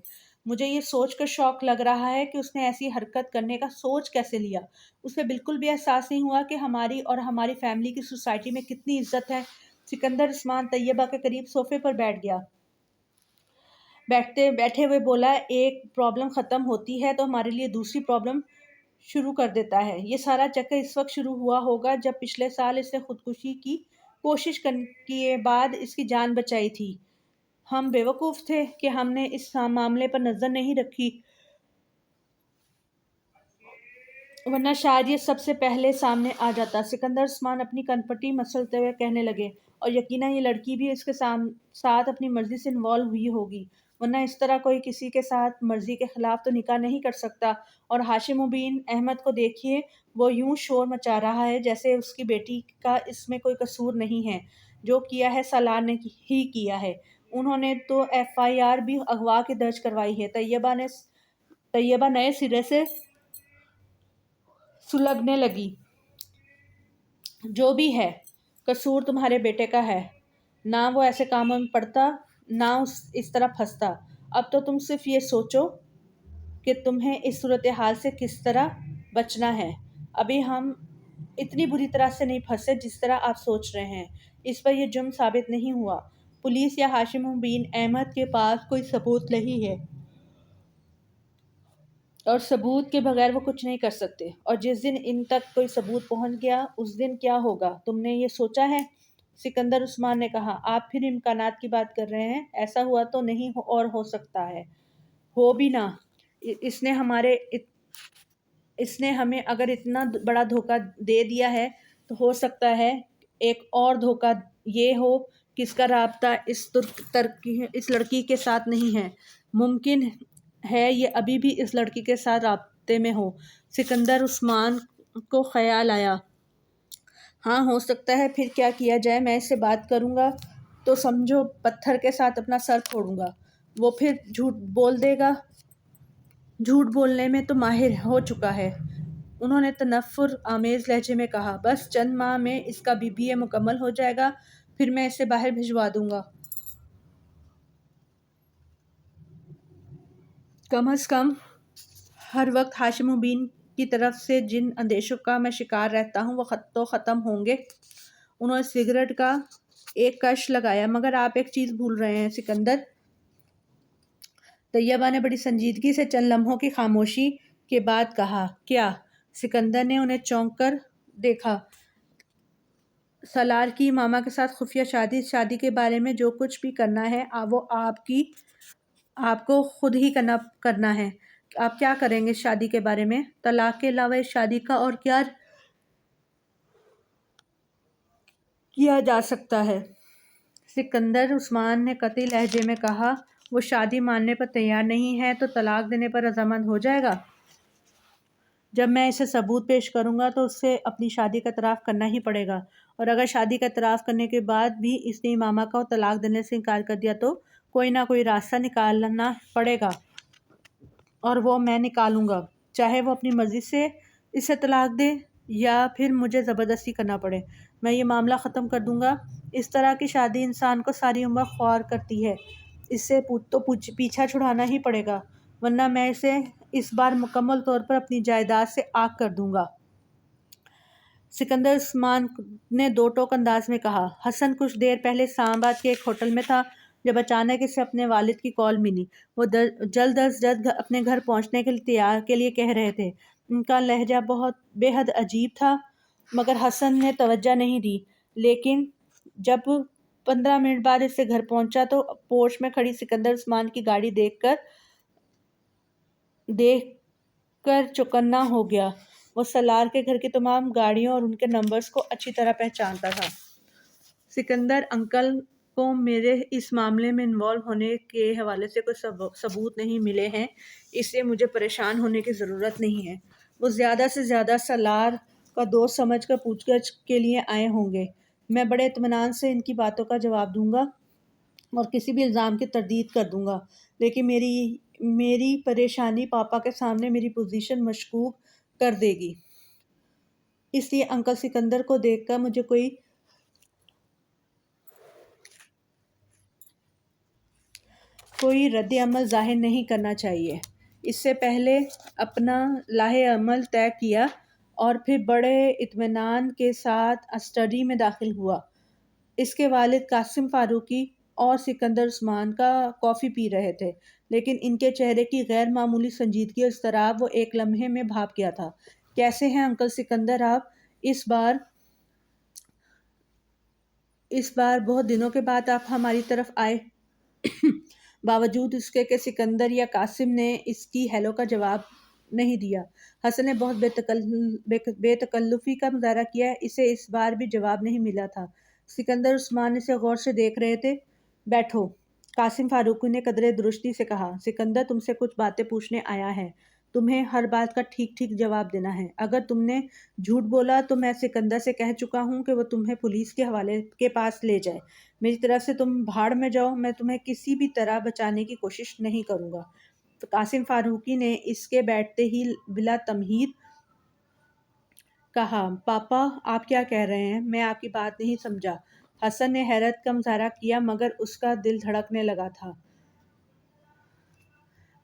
مجھے یہ سوچ کر شوق لگ رہا ہے کہ اس نے ایسی حرکت کرنے کا سوچ کیسے لیا۔ اسے بالکل بھی احساس نہیں ہوا کہ ہماری اور ہماری فیملی کی سوسائٹی میں کتنی عزت ہے۔ سکندر عثمان طیبہ کے قریب صوفے پر بیٹھ گیا۔ بیٹھے ہوئے بولا، ایک پرابلم ختم ہوتی ہے تو ہمارے لیے دوسری پرابلم شروع کر دیتا ہے۔ یہ سارا چکر اس وقت شروع ہوا ہوگا جب پچھلے سال اس نے خودکشی کی کوشش کیے بعد اس کی جان بچائی تھی۔ ہم بیوقوف تھے کہ ہم نے اس معاملے پر نظر نہیں رکھی، ورنہ شاید یہ سب سے پہلے سامنے آ جاتا۔ سکندر عثمان اپنی کنپٹی مسلتے ہوئے کہنے لگے، اور یقیناً یہ لڑکی بھی اس کے ساتھ اپنی مرضی سے انوالو ہوئی ہوگی، ورنہ اس طرح کوئی کسی کے ساتھ مرضی کے خلاف تو نکاح نہیں کر سکتا۔ اور ہاشم بن احمد کو دیکھیے، وہ یوں شور مچا رہا ہے جیسے اس کی بیٹی کا اس میں کوئی قصور نہیں ہے۔ جو کیا ہے سالار نے ہی کیا ہے، انہوں نے تو FIR بھی اغوا کی درج کروائی ہے۔ طیبہ نئے سرے سے سلگنے لگی۔ جو بھی ہے، قصور تمہارے بیٹے کا ہے، نہ وہ ایسے کاموں میں پڑتا، نہ اس طرح پھنستا۔ اب تو تم صرف یہ سوچو کہ تمہیں اس صورتحال سے کس طرح بچنا ہے۔ ابھی ہم اتنی بری طرح سے نہیں پھنسے جس طرح آپ سوچ رہے ہیں۔ اس پر یہ جرم ثابت نہیں ہوا۔ پولیس یا ہاشم بن احمد کے پاس کوئی ثبوت نہیں ہے، اور ثبوت کے بغیر وہ کچھ نہیں کر سکتے، اور جس دن ان تک کوئی ثبوت پہنچ گیا اس دن کیا ہوگا، تم نے یہ سوچا ہے؟ سکندر عثمان نے کہا۔ آپ پھر امکانات کی بات کر رہے ہیں؟ ایسا ہوا تو نہیں اور ہو سکتا ہے، ہو بھی نہ۔ اس نے ہمیں اگر اتنا بڑا دھوکہ دے دیا ہے تو ہو سکتا ہے ایک اور دھوکہ یہ ہو کہ اس کا رابطہ اس لڑکی کے ساتھ نہیں ہے۔ ممکن ہے یہ ابھی بھی اس لڑکی کے ساتھ رابطے میں ہو۔ سکندر عثمان کو خیال آیا۔ ہاں، ہو سکتا ہے۔ پھر کیا کیا جائے؟ میں اس سے بات کروں گا تو سمجھو پتھر کے ساتھ اپنا سر پھوڑوں گا۔ وہ پھر جھوٹ بول دے گا، جھوٹ بولنے میں تو ماہر ہو چکا ہے۔ انہوں نے تنفر آمیز لہجے میں کہا۔ بس چند ماہ میں اس کا BBA مکمل ہو جائے گا، پھر میں اسے باہر بھجوا دوں گا۔ کم از کم ہر وقت ہاشم مبین کی طرف سے جن اندیشوں کا میں شکار رہتا ہوں وہ تو ختم ہوں گے۔ انہوں نے سگریٹ کا ایک کش لگایا۔ مگر آپ ایک چیز بھول رہے ہیں سکندر۔ طیبہ نے بڑی سنجیدگی سے چند لمحوں کی خاموشی کے بعد کہا۔ کیا؟ سکندر نے انہیں چونک کر دیکھا۔ سالار کی ماما کے ساتھ خفیہ شادی کے بارے میں جو کچھ بھی کرنا ہے وہ آپ کو خود ہی کرنا ہے۔ آپ کیا کریں گے شادی کے بارے میں؟ طلاق کے علاوہ اس شادی کا اور کیا کیا جا سکتا ہے؟ سکندر عثمان نے قطعی لہجے میں کہا۔ وہ شادی ماننے پر تیار نہیں ہے تو طلاق دینے پر رضامند ہو جائے گا؟ جب میں اسے ثبوت پیش کروں گا تو اسے اپنی شادی کا اعتراف کرنا ہی پڑے گا، اور اگر شادی کا اعتراف کرنے کے بعد بھی اس نے امامہ کو طلاق دینے سے انکار کر دیا تو کوئی نہ کوئی راستہ نکالنا پڑے گا، اور وہ میں نکالوں گا، چاہے وہ اپنی مرضی سے اسے طلاق دے یا پھر مجھے زبردستی کرنا پڑے۔ میں یہ معاملہ ختم کر دوں گا۔ اس طرح کی شادی انسان کو ساری عمر خوار کرتی ہے، اس سے تو پیچھا چھڑانا ہی پڑے گا، ورنہ میں اسے اس بار مکمل طور پر اپنی جائیداد سے عاق کر دوں گا۔ سکندر عثمان نے دو ٹوک انداز میں کہا۔ حسن کچھ دیر پہلے اسلام آباد کے ایک ہوٹل میں تھا جب اچانک اسے اپنے والد کی کال ملی۔ وہ جلد از جلد اپنے گھر پہنچنے کے لیے کہہ رہے تھے۔ ان کا لہجہ بے حد عجیب تھا، مگر حسن نے توجہ نہیں دی۔ لیکن جب 15 منٹ بعد اسے گھر پہنچا تو پورچ میں کھڑی سکندر عثمان کی گاڑی دیکھ کر چوکنا ہو گیا۔ وہ سالار کے گھر کی تمام گاڑیوں اور ان کے نمبرز کو اچھی طرح پہچانتا تھا۔ سکندر انکل کو میرے اس معاملے میں انوالو ہونے کے حوالے سے کوئی ثبوت نہیں ملے ہیں، اس لیے مجھے پریشان ہونے کی ضرورت نہیں ہے۔ وہ زیادہ سے زیادہ سالار کا دوست سمجھ کر پوچھ گچھ کے لیے آئے ہوں گے۔ میں بڑے اطمینان سے ان کی باتوں کا جواب دوں گا اور کسی بھی الزام کی تردید کر دوں گا، لیکن میری پریشانی پاپا کے سامنے میری پوزیشن مشکوک کر دے گی، اس لیے انکل سکندر کو دیکھ کر مجھے کوئی رد عمل ظاہر نہیں کرنا چاہیے۔ اس سے پہلے اپنا لاہ عمل طے کیا اور پھر بڑے اطمینان کے ساتھ اسٹڈی میں داخل ہوا۔ اس کے والد قاسم فاروقی اور سکندر عثمان کا کافی پی رہے تھے، لیکن ان کے چہرے کی غیر معمولی سنجیدگی اور اضطراب وہ ایک لمحے میں بھاپ گیا تھا۔ کیسے ہیں انکل سکندر آپ؟ اس بار بہت دنوں کے بعد آپ ہماری طرف آئے۔ باوجود اس کے کہ سکندر یا قاسم نے اس کی ہیلو کا جواب نہیں دیا، حسن نے بہت بے تکلفی کا مظاہرہ کیا۔ اسے اس بار بھی جواب نہیں ملا تھا۔ سکندر عثمان اسے غور سے دیکھ رہے تھے۔ بیٹھو، قاسم فاروقی نے قدرے درستی سے کہا۔ سکندر تم سے کچھ باتیں پوچھنے آیا ہے، تمہیں ہر بات کا ٹھیک ٹھیک جواب دینا ہے۔ اگر تم نے جھوٹ بولا تو میں سکندر سے کہہ چکا ہوں کہ وہ تمہیں پولیس کے حوالے کے پاس لے جائے۔ میری طرف سے تم بھاڑ میں جاؤ، میں تمہیں کسی بھی طرح بچانے کی کوشش نہیں کروں گا۔ تو قاسم فاروقی نے اس کے بیٹھتے ہی بلا تمہید کہا۔ پاپا آپ کیا کہہ رہے ہیں؟ میں آپ کی بات نہیں سمجھا۔ حسن نے حیرت کا مظاہرہ کیا، مگر اس کا دل دھڑکنے لگا تھا۔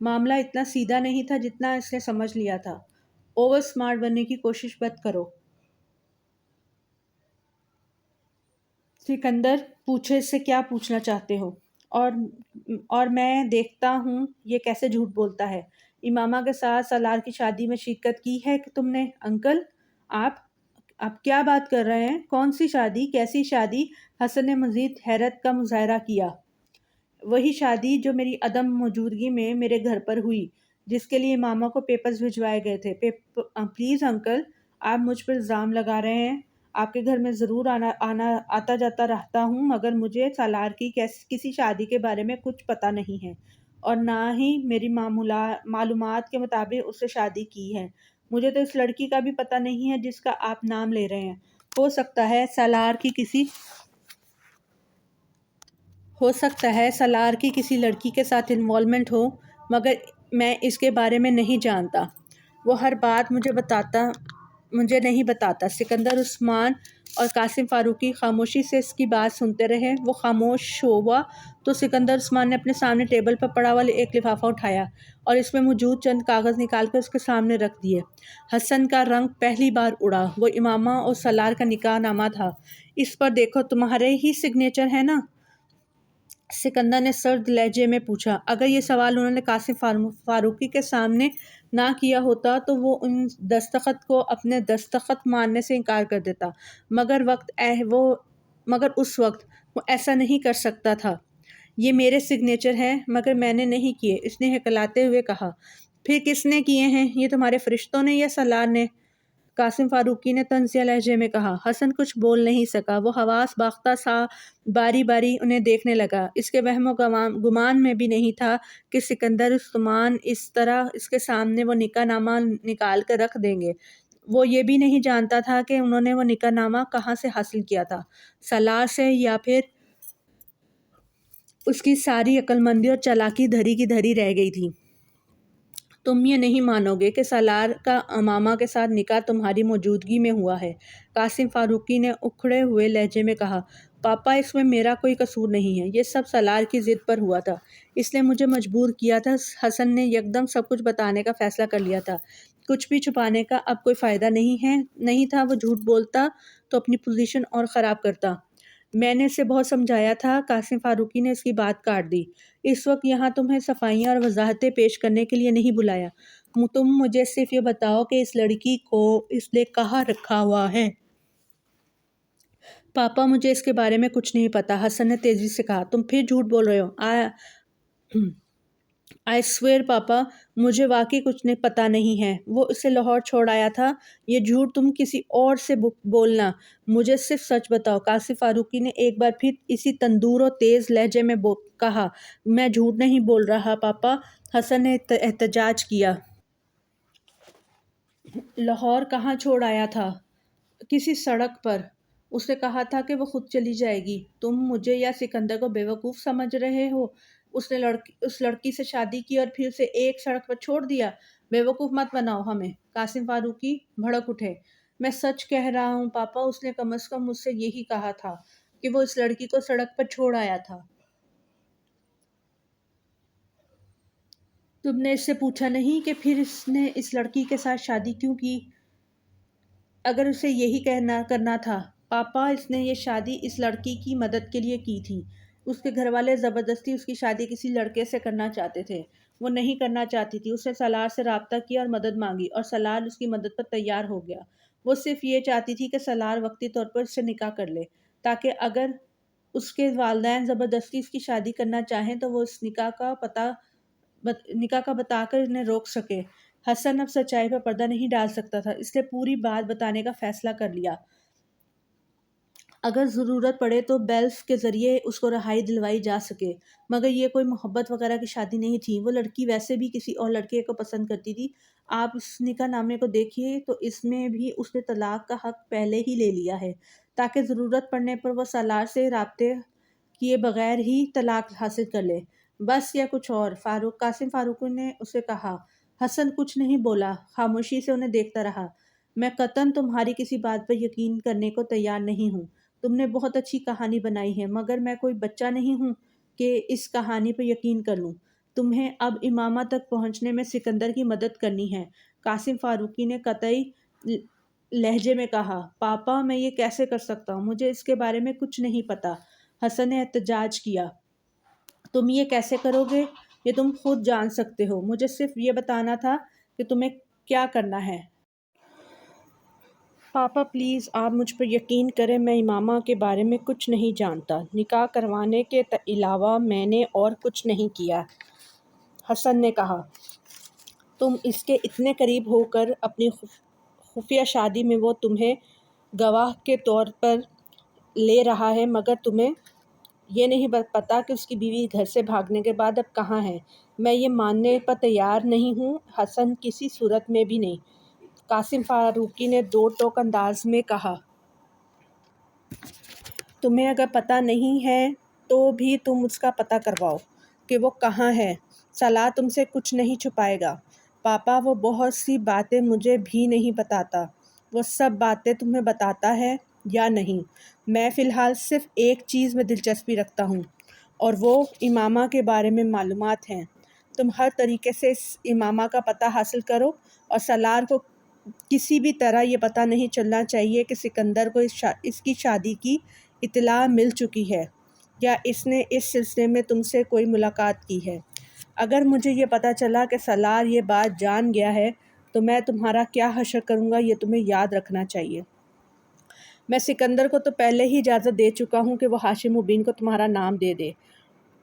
معاملہ اتنا سیدھا نہیں تھا جتنا اس نے سمجھ لیا تھا۔ اوور سمارٹ بننے کی کوشش مت کرو سکندر، پوچھو اس سے کیا پوچھنا چاہتے ہو، اور میں دیکھتا ہوں یہ کیسے جھوٹ بولتا ہے۔ امامہ کے ساتھ سالار کی شادی میں شرکت کی ہے کہ تم نے؟ انکل آپ کیا بات کر رہے ہیں؟ کون سی شادی؟ کیسی شادی؟ حسن نے مزید حیرت کا مظاہرہ کیا۔ وہی شادی جو میری عدم موجودگی میں میرے گھر پر ہوئی، جس کے لیے امامہ کو پیپرز بھجوائے گئے تھے۔ پلیز انکل، آپ مجھ پر الزام لگا رہے ہیں۔ آپ کے گھر میں ضرور آتا جاتا رہتا ہوں، مگر مجھے سالار کی کسی شادی کے بارے میں کچھ پتہ نہیں ہے، اور نہ ہی میری معلومات کے مطابق اس سے شادی کی ہے۔ مجھے تو اس لڑکی کا بھی پتہ نہیں ہے جس کا آپ نام لے رہے ہیں۔ ہو سکتا ہے سالار کی کسی لڑکی کے ساتھ انوالومنٹ ہو، مگر میں اس کے بارے میں نہیں جانتا۔ وہ ہر بات مجھے نہیں بتاتا۔ سکندر عثمان اور قاسم فاروقی خاموشی سے اس کی بات سنتے رہے۔ وہ خاموش ہوا تو سکندر عثمان نے اپنے سامنے ٹیبل پر پڑا ہوا ایک لفافہ اٹھایا اور اس میں موجود چند کاغذ نکال کر اس کے سامنے رکھ دیے۔ حسن کا رنگ پہلی بار اڑا۔ وہ امامہ اور سالار کا نکاح نامہ تھا۔ اس پر دیکھو، تمہارے ہی سگنیچر ہے نا؟ سکندر نے سرد لہجے میں پوچھا۔ اگر یہ سوال انہوں نے قاسم فاروقی کے سامنے نہ کیا ہوتا تو وہ ان دستخط کو اپنے دستخط ماننے سے انکار کر دیتا، مگر اس وقت وہ ایسا نہیں کر سکتا تھا۔ یہ میرے سگنیچر ہیں مگر میں نے نہیں کیے، اس نے ہکلاتے ہوئے کہا۔ پھر کس نے کیے ہیں؟ یہ تمہارے فرشتوں نے یا سالار نے؟ قاسم فاروقی نے طنزیہ لہجے میں کہا۔ حسن کچھ بول نہیں سکا۔ وہ حواس باختہ سا باری باری انہیں دیکھنے لگا۔ اس کے وہم و گمان میں بھی نہیں تھا کہ سکندر عثمان اس طرح اس کے سامنے وہ نکاح نامہ نکال کر رکھ دیں گے۔ وہ یہ بھی نہیں جانتا تھا کہ انہوں نے وہ نکاح نامہ کہاں سے حاصل کیا تھا، سالار سے یا پھر اس کی ساری عقل مندی اور چالاکی دھری کی دھری رہ گئی تھی۔ تم یہ نہیں مانو گے کہ سالار کا امامہ کے ساتھ نکاح تمہاری موجودگی میں ہوا ہے، قاسم فاروقی نے اکھڑے ہوئے لہجے میں کہا۔ پاپا، اس میں میرا کوئی قصور نہیں ہے، یہ سب سالار کی ضد پر ہوا تھا، اس نے مجھے مجبور کیا تھا۔ حسن نے یکدم سب کچھ بتانے کا فیصلہ کر لیا تھا۔ کچھ بھی چھپانے کا اب کوئی فائدہ نہیں تھا۔ وہ جھوٹ بولتا تو اپنی پوزیشن اور خراب کرتا۔ میں نے اسے بہت سمجھایا تھا۔ قاسم فاروقی نے اس کی بات کاٹ دی۔ اس وقت یہاں تمہیں صفائیاں اور وضاحتیں پیش کرنے کے لیے نہیں بلایا۔ تم مجھے صرف یہ بتاؤ کہ اس لڑکی کو اس نے کہاں رکھا ہوا ہے؟ پاپا، مجھے اس کے بارے میں کچھ نہیں پتا، حسن نے تیزی سے کہا۔ تم پھر جھوٹ بول رہے ہو۔ آئی سویئر پاپا، مجھے واقعی کچھ پتا نہیں ہے۔ وہ اسے لاہور چھوڑ آیا تھا۔ یہ جھوٹ تم کسی اور سے بولنا، مجھے صرف سچ بتاؤ۔ قاسم فاروقی نے ایک بار پھر اسی تندور اور تیز لہجے میں کہا۔ میں جھوٹ نہیں بول رہا پاپا، حسن نے احتجاج کیا۔ لاہور کہاں چھوڑ آیا تھا؟ کسی سڑک پر۔ اس نے کہا تھا کہ وہ خود چلی جائے گی۔ تم مجھے یا سکندر کو بیوقوف سمجھ رہے ہو؟ اس نے اس لڑکی سے شادی کی اور پھر اسے ایک سڑک پر چھوڑ دیا۔ بیوقوف مت بناؤ ہمیں، قاسم فاروقی بھڑک اٹھے۔ میں سچ کہہ رہا ہوں پاپا، اس نے کم از کم مجھ سے یہی کہا تھا کہ وہ اس لڑکی کو سڑک پر چھوڑ آیا تھا۔ تم نے اس سے پوچھا نہیں کہ پھر اس نے اس لڑکی کے ساتھ شادی کیوں کی؟ اگر اسے یہی کرنا تھا پاپا، اس نے یہ شادی اس لڑکی کی مدد کے لیے کی تھی۔ اس کے گھر والے زبردستی اس کی شادی کسی لڑکے سے کرنا چاہتے تھے۔ وہ نہیں کرنا چاہتی تھی۔ اس نے سالار سے رابطہ کیا اور مدد مانگی اور سالار اس کی مدد پر تیار ہو گیا۔ وہ صرف یہ چاہتی تھی کہ سالار وقتی طور پر اس سے نکاح کر لے تاکہ اگر اس کے والدین زبردستی اس کی شادی کرنا چاہیں تو وہ اس نکاح کا بتا کر انہیں روک سکے۔ حسن اب سچائی پر پردہ نہیں ڈال سکتا تھا، اس نے پوری بات بتانے کا فیصلہ کر لیا۔ اگر ضرورت پڑے تو بیلف کے ذریعے اس کو رہائی دلوائی جا سکے، مگر یہ کوئی محبت وغیرہ کی شادی نہیں تھی۔ وہ لڑکی ویسے بھی کسی اور لڑکے کو پسند کرتی تھی۔ آپ اس نکاح نامے کو دیکھیے تو اس میں بھی اس نے طلاق کا حق پہلے ہی لے لیا ہے تاکہ ضرورت پڑنے پر وہ سالار سے رابطے کیے بغیر ہی طلاق حاصل کر لے۔ بس یا کچھ اور؟ قاسم فاروقی نے اسے کہا۔ حسن کچھ نہیں بولا، خاموشی سے انہیں دیکھتا رہا۔ میں قطعاً تمہاری کسی بات پر یقین کرنے کو تیار نہیں ہوں۔ تم نے بہت اچھی کہانی بنائی ہے مگر میں کوئی بچہ نہیں ہوں کہ اس کہانی پر یقین کر لوں۔ تمہیں اب امامہ تک پہنچنے میں سکندر کی مدد کرنی ہے، قاسم فاروقی نے قطعی لہجے میں کہا۔ پاپا، میں یہ کیسے کر سکتا ہوں؟ مجھے اس کے بارے میں کچھ نہیں پتا، حسن نے احتجاج کیا۔ تم یہ کیسے کرو گے یہ تم خود جان سکتے ہو، مجھے صرف یہ بتانا تھا کہ تمہیں کیا کرنا ہے۔ پاپا پلیز، آپ مجھ پر یقین کریں، میں امامہ کے بارے میں کچھ نہیں جانتا۔ نکاح کروانے کے علاوہ میں نے اور کچھ نہیں کیا، حسن نے کہا۔ تم اس کے اتنے قریب ہو کر اپنی خفیہ شادی میں وہ تمہیں گواہ کے طور پر لے رہا ہے مگر تمہیں یہ نہیں پتا کہ اس کی بیوی گھر سے بھاگنے کے بعد اب کہاں ہے۔ میں یہ ماننے پر تیار نہیں ہوں حسن، کسی صورت میں بھی نہیں، قاسم فاروقی نے دو ٹوک انداز میں کہا۔ تمہیں اگر پتہ نہیں ہے تو بھی تم اس کا پتہ کرواؤ کہ وہ کہاں ہے۔ سالار تم سے کچھ نہیں چھپائے گا۔ پاپا، وہ بہت سی باتیں مجھے بھی نہیں بتاتا، وہ سب باتیں تمہیں بتاتا ہے یا نہیں؟ میں فی الحال صرف ایک چیز میں دلچسپی رکھتا ہوں اور وہ امامہ کے بارے میں معلومات ہیں۔ تم ہر طریقے سے اس امامہ کا پتہ حاصل کرو اور سالار کو کسی بھی طرح یہ پتہ نہیں چلنا چاہیے کہ سکندر کو اس کی شادی کی اطلاع مل چکی ہے یا اس نے اس سلسلے میں تم سے کوئی ملاقات کی ہے۔ اگر مجھے یہ پتہ چلا کہ سالار یہ بات جان گیا ہے تو میں تمہارا کیا حشر کروں گا یہ تمہیں یاد رکھنا چاہیے۔ میں سکندر کو تو پہلے ہی اجازت دے چکا ہوں کہ وہ ہاشم مبین کو تمہارا نام دے دے۔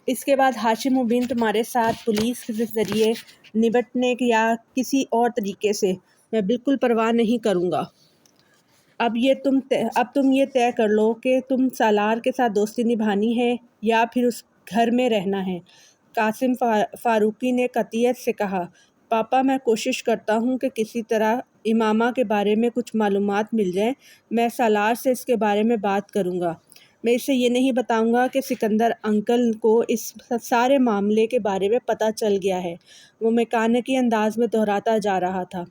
اس کے بعد ہاشم مبین تمہارے ساتھ پولیس کے ذریعے نبٹنے یا کسی اور طریقے سے میں بالکل پرواہ نہیں کروں گا۔ اب تم یہ طے کر لو کہ تم سالار کے ساتھ دوستی نبھانی ہے یا پھر اس گھر میں رہنا ہے۔ قاسم فاروقی نے قطعیت سے کہا، پاپا میں کوشش کرتا ہوں کہ کسی طرح امامہ کے بارے میں کچھ معلومات مل جائیں۔ میں سالار سے اس کے بارے میں بات کروں گا۔ میں اسے یہ نہیں بتاؤں گا کہ سکندر انکل کو اس سارے معاملے کے بارے میں پتہ چل گیا ہے۔ وہ میکانکی انداز میں دہراتا جا رہا تھا۔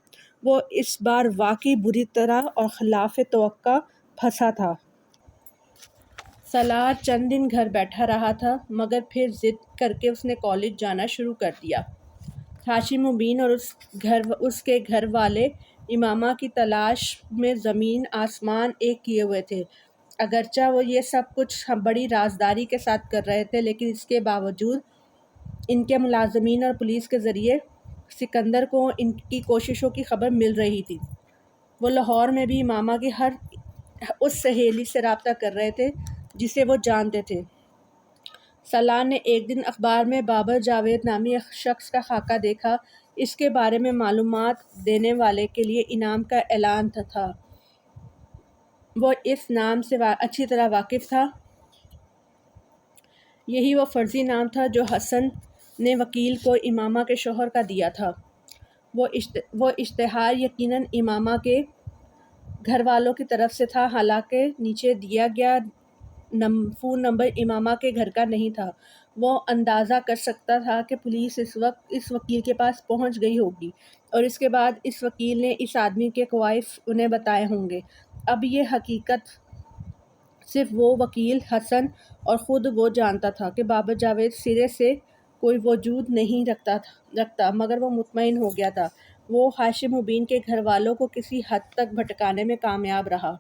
وہ اس بار واقعی بری طرح اور خلاف توقع پھنسا تھا۔ سالار چند دن گھر بیٹھا رہا تھا مگر پھر ضد کر کے اس نے کالج جانا شروع کر دیا۔ ہاشم مبین اور اس کے گھر والے امامہ کی تلاش میں زمین آسمان ایک کیے ہوئے تھے۔ اگرچہ وہ یہ سب کچھ بڑی رازداری کے ساتھ کر رہے تھے لیکن اس کے باوجود ان کے ملازمین اور پولیس کے ذریعے سکندر کو ان کی کوششوں کی خبر مل رہی تھی۔ وہ لاہور میں بھی امامہ کی ہر اس سہیلی سے رابطہ کر رہے تھے جسے وہ جانتے تھے۔ سالار نے ایک دن اخبار میں بابر جاوید نامی ایک شخص کا خاکہ دیکھا۔ اس کے بارے میں معلومات دینے والے کے لیے انعام کا اعلان تھا۔ وہ اس نام سے اچھی طرح واقف تھا۔ یہی وہ فرضی نام تھا جو حسن نے وکیل کو امامہ کے شوہر کا دیا تھا۔ وہ اشتہار یقیناً امامہ کے گھر والوں کی طرف سے تھا، حالانکہ نیچے دیا گیا فون نمبر امامہ کے گھر کا نہیں تھا۔ وہ اندازہ کر سکتا تھا کہ پولیس اس وقت اس وکیل کے پاس پہنچ گئی ہوگی اور اس کے بعد اس وکیل نے اس آدمی کے کوائف انہیں بتائے ہوں گے۔ اب یہ حقیقت صرف وہ وکیل، حسن اور خود وہ جانتا تھا کہ بابر جاوید سرے سے کوئی وجود نہیں رکھتا، مگر وہ مطمئن ہو گیا تھا۔ وہ ہاشم مبین کے گھر والوں کو کسی حد تک بھٹکانے میں کامیاب رہا۔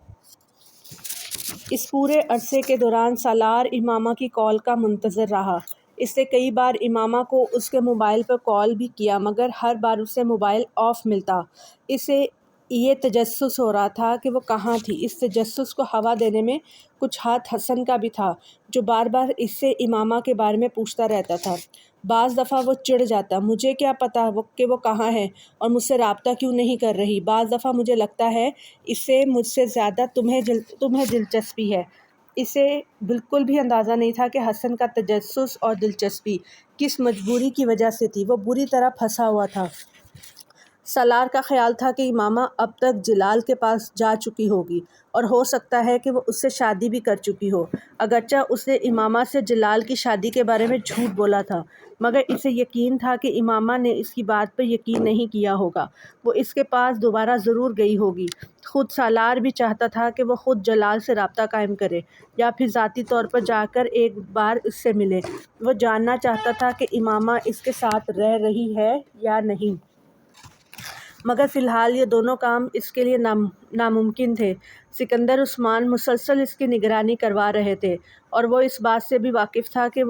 اس پورے عرصے کے دوران سالار امامہ کی کال کا منتظر رہا۔ اس نے کئی بار امامہ کو اس کے موبائل پر کال بھی کیا مگر ہر بار اسے موبائل آف ملتا۔ اسے یہ تجسس ہو رہا تھا کہ وہ کہاں تھی۔ اس تجسس کو ہوا دینے میں کچھ ہاتھ حسن کا بھی تھا جو بار بار اس سے امامہ کے بارے میں پوچھتا رہتا تھا۔ بعض دفعہ وہ چڑ جاتا، مجھے کیا پتہ کہ وہ کہاں ہے اور مجھ سے رابطہ کیوں نہیں کر رہی۔ بعض دفعہ مجھے لگتا ہے اسے مجھ سے زیادہ تمہیں دلچسپی ہے۔ اسے بالکل بھی اندازہ نہیں تھا کہ حسن کا تجسس اور دلچسپی کس مجبوری کی وجہ سے تھی۔ وہ بری طرح پھنسا ہوا تھا۔ سالار کا خیال تھا کہ امامہ اب تک جلال کے پاس جا چکی ہوگی اور ہو سکتا ہے کہ وہ اس سے شادی بھی کر چکی ہو۔ اگرچہ اس نے امامہ سے جلال کی شادی کے بارے میں جھوٹ بولا تھا مگر اسے یقین تھا کہ امامہ نے اس کی بات پر یقین نہیں کیا ہوگا۔ وہ اس کے پاس دوبارہ ضرور گئی ہوگی۔ خود سالار بھی چاہتا تھا کہ وہ خود جلال سے رابطہ قائم کرے یا پھر ذاتی طور پر جا کر ایک بار اس سے ملے۔ وہ جاننا چاہتا تھا کہ امامہ اس کے ساتھ رہ رہی ہے یا نہیں، مگر فی الحال یہ دونوں کام اس کے لیے ناممکن تھے۔ سکندر عثمان مسلسل اس کی نگرانی کروا رہے تھے اور وہ اس بات سے بھی واقف تھا کہ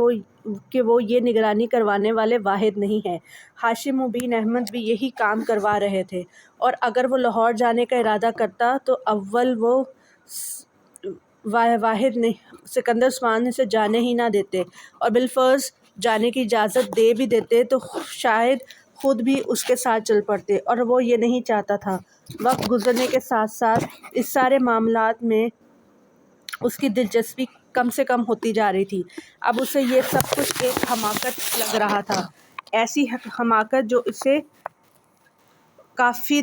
وہ یہ نگرانی کروانے والے واحد نہیں ہیں۔ ہاشم مبین احمد بھی یہی کام کروا رہے تھے اور اگر وہ لاہور جانے کا ارادہ کرتا تو اول وہ واحد سکندر عثمان اسے جانے ہی نہ دیتے اور بالفرض جانے کی اجازت دے بھی دیتے تو شاید خود بھی اس کے ساتھ چل پڑتے اور وہ یہ نہیں چاہتا تھا۔ وقت گزرنے کے ساتھ ساتھ اس سارے معاملات میں اس کی دلچسپی کم سے کم ہوتی جا رہی تھی۔ اب اسے یہ سب کچھ ایک حماقت لگ رہا تھا، ایسی حماقت جو اسے کافی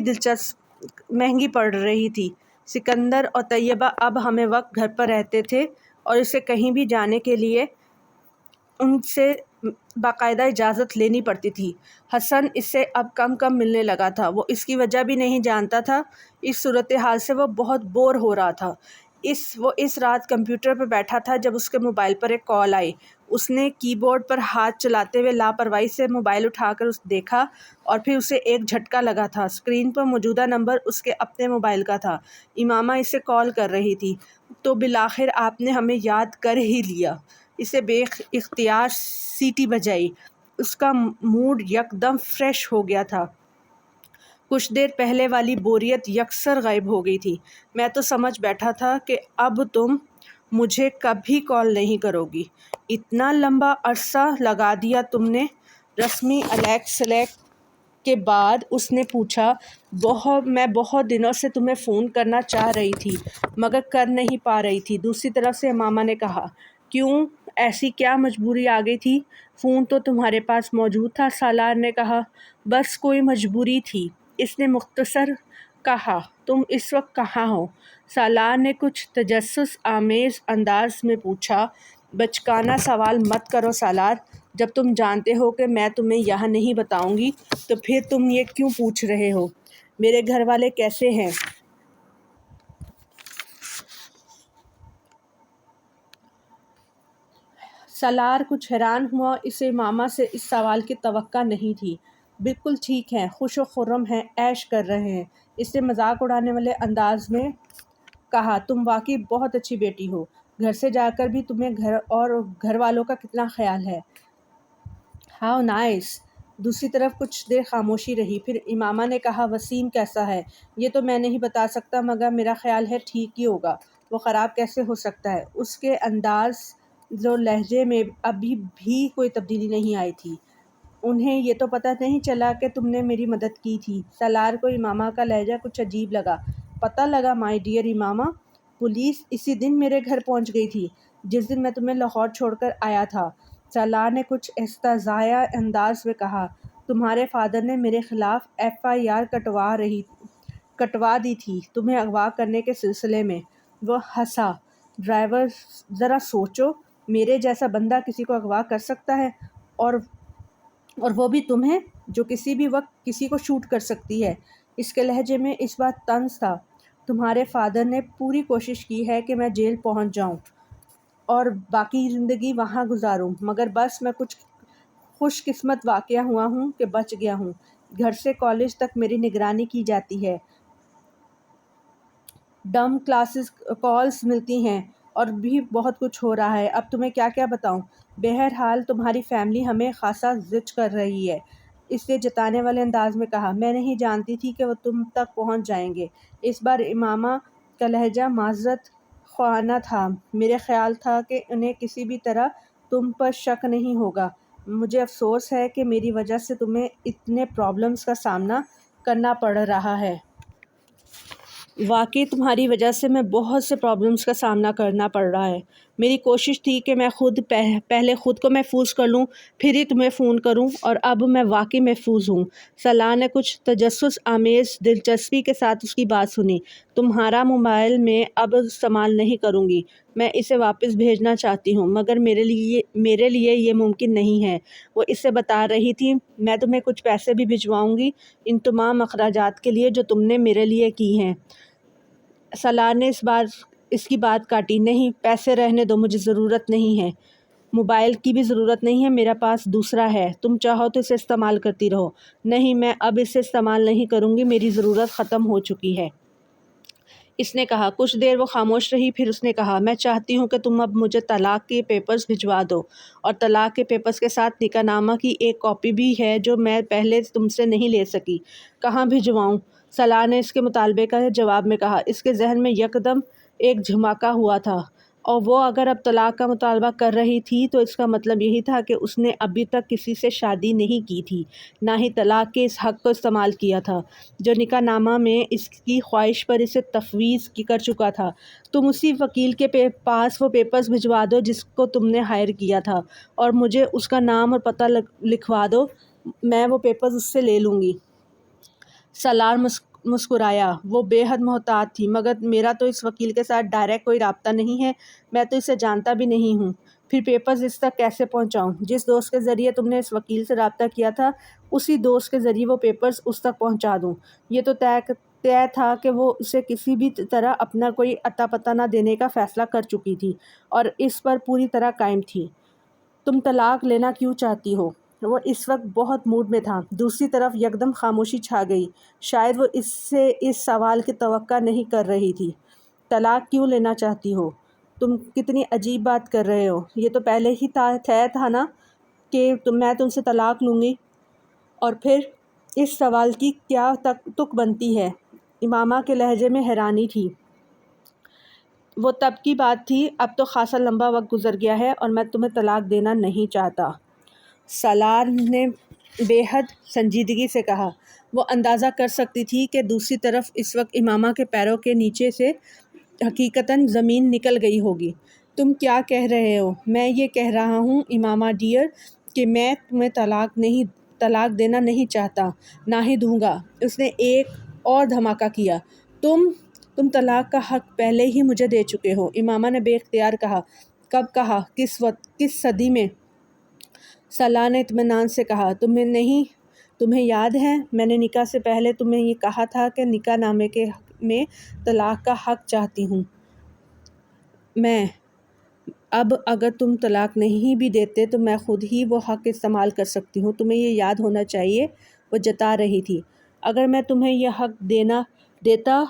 مہنگی پڑ رہی تھی۔ سکندر اور طیبہ اب ہمیں وقت گھر پر رہتے تھے اور اسے کہیں بھی جانے کے لیے ان سے باقاعدہ اجازت لینی پڑتی تھی۔ حسن اس سے اب کم ملنے لگا تھا۔ وہ اس کی وجہ بھی نہیں جانتا تھا۔ اس صورتحال سے وہ بہت بور ہو رہا تھا۔ وہ اس رات کمپیوٹر پر بیٹھا تھا جب اس کے موبائل پر ایک کال آئی۔ اس نے کی بورڈ پر ہاتھ چلاتے ہوئے لاپرواہی سے موبائل اٹھا کر دیکھا اور پھر اسے ایک جھٹکا لگا تھا۔ اسکرین پر موجودہ نمبر اس کے اپنے موبائل کا تھا۔ امامہ اسے کال کر رہی تھی۔ تو بالآخر آپ نے ہمیں یاد کر ہی لیا۔ اسے بے اختیار سیٹی بجائی۔ اس کا موڈ یکدم فریش ہو گیا تھا۔ کچھ دیر پہلے والی بوریت یکسر غائب ہو گئی تھی۔ میں تو سمجھ بیٹھا تھا کہ اب تم مجھے کبھی کال نہیں کرو گی۔ اتنا لمبا عرصہ لگا دیا تم نے۔ رسمی علیک سلیک کے بعد اس نے پوچھا، میں بہت دنوں سے تمہیں فون کرنا چاہ رہی تھی مگر کر نہیں پا رہی تھی۔ دوسری طرف سے امامہ نے کہا، کیوں، ایسی کیا مجبوری آ گئی تھی؟ فون تو تمہارے پاس موجود تھا۔ سالار نے کہا، بس کوئی مجبوری تھی، اس نے مختصر کہا۔ تم اس وقت کہاں ہو؟ سالار نے کچھ تجسس آمیز انداز میں پوچھا۔ بچکانہ سوال مت کرو سالار، جب تم جانتے ہو کہ میں تمہیں یہاں نہیں بتاؤں گی تو پھر تم یہ کیوں پوچھ رہے ہو؟ میرے گھر والے کیسے ہیں؟ سالار کچھ حیران ہوا۔ اسے امامہ سے اس سوال کی توقع نہیں تھی۔ بالکل ٹھیک ہیں، خوش و خرم ہیں، عیش کر رہے ہیں، اس نے مذاق اڑانے والے انداز میں کہا۔ تم واقعی بہت اچھی بیٹی ہو۔ گھر سے جا کر بھی تمہیں گھر اور گھر والوں کا کتنا خیال ہے۔ How nice. دوسری طرف کچھ دیر خاموشی رہی۔ پھر امامہ نے کہا، وسیم کیسا ہے؟ یہ تو میں نہیں بتا سکتا مگر میرا خیال ہے ٹھیک ہی ہوگا۔ وہ خراب کیسے ہو سکتا ہے؟ اس کے انداز و لہجے میں ابھی بھی کوئی تبدیلی نہیں آئی تھی۔ انہیں یہ تو پتہ نہیں چلا کہ تم نے میری مدد کی تھی۔ سالار کو امامہ کا لہجہ کچھ عجیب لگا۔ پتہ لگا مائی ڈیئر امامہ، پولیس اسی دن میرے گھر پہنچ گئی تھی جس دن میں تمہیں لاہور چھوڑ کر آیا تھا۔ سالار نے کچھ استہزائیہ انداز میں کہا، تمہارے فادر نے میرے خلاف FIR کٹوا دی تھی تمہیں اغوا کرنے کے سلسلے میں۔ وہ ہنسا۔ ڈرائیور، ذرا سوچو، میرے جیسا بندہ کسی کو اغوا کر سکتا ہے اور وہ بھی تمہیں، جو کسی بھی وقت کسی کو شوٹ کر سکتی ہے۔ اس کے لہجے میں اس بات طنز تھا۔ تمہارے فادر نے پوری کوشش کی ہے کہ میں جیل پہنچ جاؤں اور باقی زندگی وہاں گزاروں مگر بس میں کچھ خوش قسمت واقع ہوا ہوں کہ بچ گیا ہوں۔ گھر سے کالج تک میری نگرانی کی جاتی ہے، ڈم کالز ملتی ہیں اور بھی بہت کچھ ہو رہا ہے۔ اب تمہیں کیا کیا بتاؤں؟ بہرحال تمہاری فیملی ہمیں خاصا زچ کر رہی ہے، اس نے جتانے والے انداز میں کہا۔ میں نہیں جانتی تھی کہ وہ تم تک پہنچ جائیں گے۔ اس بار امامہ کا لہجہ معذرت خواہانہ تھا۔ میرے خیال تھا کہ انہیں کسی بھی طرح تم پر شک نہیں ہوگا۔ مجھے افسوس ہے کہ میری وجہ سے تمہیں اتنے پرابلمز کا سامنا کرنا پڑ رہا ہے۔ واقعی تمہاری وجہ سے میں بہت سے پرابلمز کا سامنا کرنا پڑ رہا ہے۔ میری کوشش تھی کہ میں پہلے خود کو محفوظ کر لوں پھر ہی تمہیں فون کروں اور اب میں واقعی محفوظ ہوں۔ سالار نے کچھ تجسس آمیز دلچسپی کے ساتھ اس کی بات سنی۔ تمہارا موبائل میں اب استعمال نہیں کروں گی، میں اسے واپس بھیجنا چاہتی ہوں مگر میرے لیے یہ ممکن نہیں ہے۔ وہ اسے بتا رہی تھی، میں تمہیں کچھ پیسے بھی بھجواؤں گی ان تمام اخراجات کے لیے جو تم نے میرے لیے کی ہیں۔ سالار نے اس کی بات کاٹی، نہیں، پیسے رہنے دو، مجھے ضرورت نہیں ہے۔ موبائل کی بھی ضرورت نہیں ہے، میرے پاس دوسرا ہے، تم چاہو تو اسے استعمال کرتی رہو۔ نہیں، میں اب اسے استعمال نہیں کروں گی، میری ضرورت ختم ہو چکی ہے، اس نے کہا۔ کچھ دیر وہ خاموش رہی، پھر اس نے کہا، میں چاہتی ہوں کہ تم اب مجھے طلاق کے پیپرز بھجوا دو اور طلاق کے پیپرز کے ساتھ نکاح نامہ کی ایک کاپی بھی ہے جو میں پہلے تم سے نہیں لے سکی۔ کہاں بھجواؤں؟ سالار نے اس کے مطالبے کا جواب میں کہا۔ اس کے ذہن میں یکدم ایک جھماکا ہوا تھا، اور وہ اگر اب طلاق کا مطالبہ کر رہی تھی تو اس کا مطلب یہی تھا کہ اس نے ابھی تک کسی سے شادی نہیں کی تھی، نہ ہی طلاق کے اس حق کو استعمال کیا تھا جو نکاح نامہ میں اس کی خواہش پر اسے تفویض کر چکا تھا۔ تم اسی وکیل کے پاس وہ پیپرز بھجوا دو جس کو تم نے ہائر کیا تھا اور مجھے اس کا نام اور پتہ لکھوا دو، میں وہ پیپرز اس سے لے لوں گی۔ سالار مسکرایا۔ وہ بے حد محتاط تھی، مگر میرا تو اس وکیل کے ساتھ ڈائریکٹ کوئی رابطہ نہیں ہے، میں تو اسے جانتا بھی نہیں ہوں، پھر پیپرز اس تک کیسے پہنچاؤں؟ جس دوست کے ذریعے تم نے اس وکیل سے رابطہ کیا تھا اسی دوست کے ذریعے وہ پیپرز اس تک پہنچا دوں۔ یہ تو طے تھا کہ وہ اسے کسی بھی طرح اپنا کوئی اتا پتہ نہ دینے کا فیصلہ کر چکی تھی اور اس پر پوری طرح قائم تھی۔ تم طلاق لینا کیوں چاہتی ہو؟ وہ اس وقت بہت موڈ میں تھا۔ دوسری طرف یکدم خاموشی چھا گئی۔ شاید وہ اس سے اس سوال کی توقع نہیں کر رہی تھی۔ طلاق کیوں لینا چاہتی ہو؟ تم کتنی عجیب بات کر رہے ہو۔ یہ تو پہلے ہی طے تھا نا کہ میں تم سے طلاق لوں گی، اور پھر اس سوال کی کیا تک بنتی ہے؟ امامہ کے لہجے میں حیرانی تھی۔ وہ تب کی بات تھی، اب تو خاصا لمبا وقت گزر گیا ہے اور میں تمہیں طلاق دینا نہیں چاہتا۔ سالار نے بے حد سنجیدگی سے کہا۔ وہ اندازہ کر سکتی تھی کہ دوسری طرف اس وقت امامہ کے پیروں کے نیچے سے حقیقتاً زمین نکل گئی ہوگی۔ تم کیا کہہ رہے ہو؟ میں یہ کہہ رہا ہوں امامہ ڈیئر کہ میں تمہیں طلاق دینا نہیں چاہتا، نہ ہی دوں گا۔ اس نے ایک اور دھماکہ کیا۔ تم طلاق کا حق پہلے ہی مجھے دے چکے ہو، امامہ نے بے اختیار کہا۔ کب کہا؟ کس وقت؟ کس صدی میں؟ سالار نے اطمینان سے کہا۔ تمہیں یاد ہے میں نے نکاح سے پہلے تمہیں یہ کہا تھا کہ نکاح نامے میں طلاق کا حق چاہتی ہوں میں۔ اب اگر تم طلاق نہیں بھی دیتے تو میں خود ہی وہ حق استعمال کر سکتی ہوں، تمہیں یہ یاد ہونا چاہیے، وہ جتا رہی تھی۔ اگر میں تمہیں یہ حق دیتا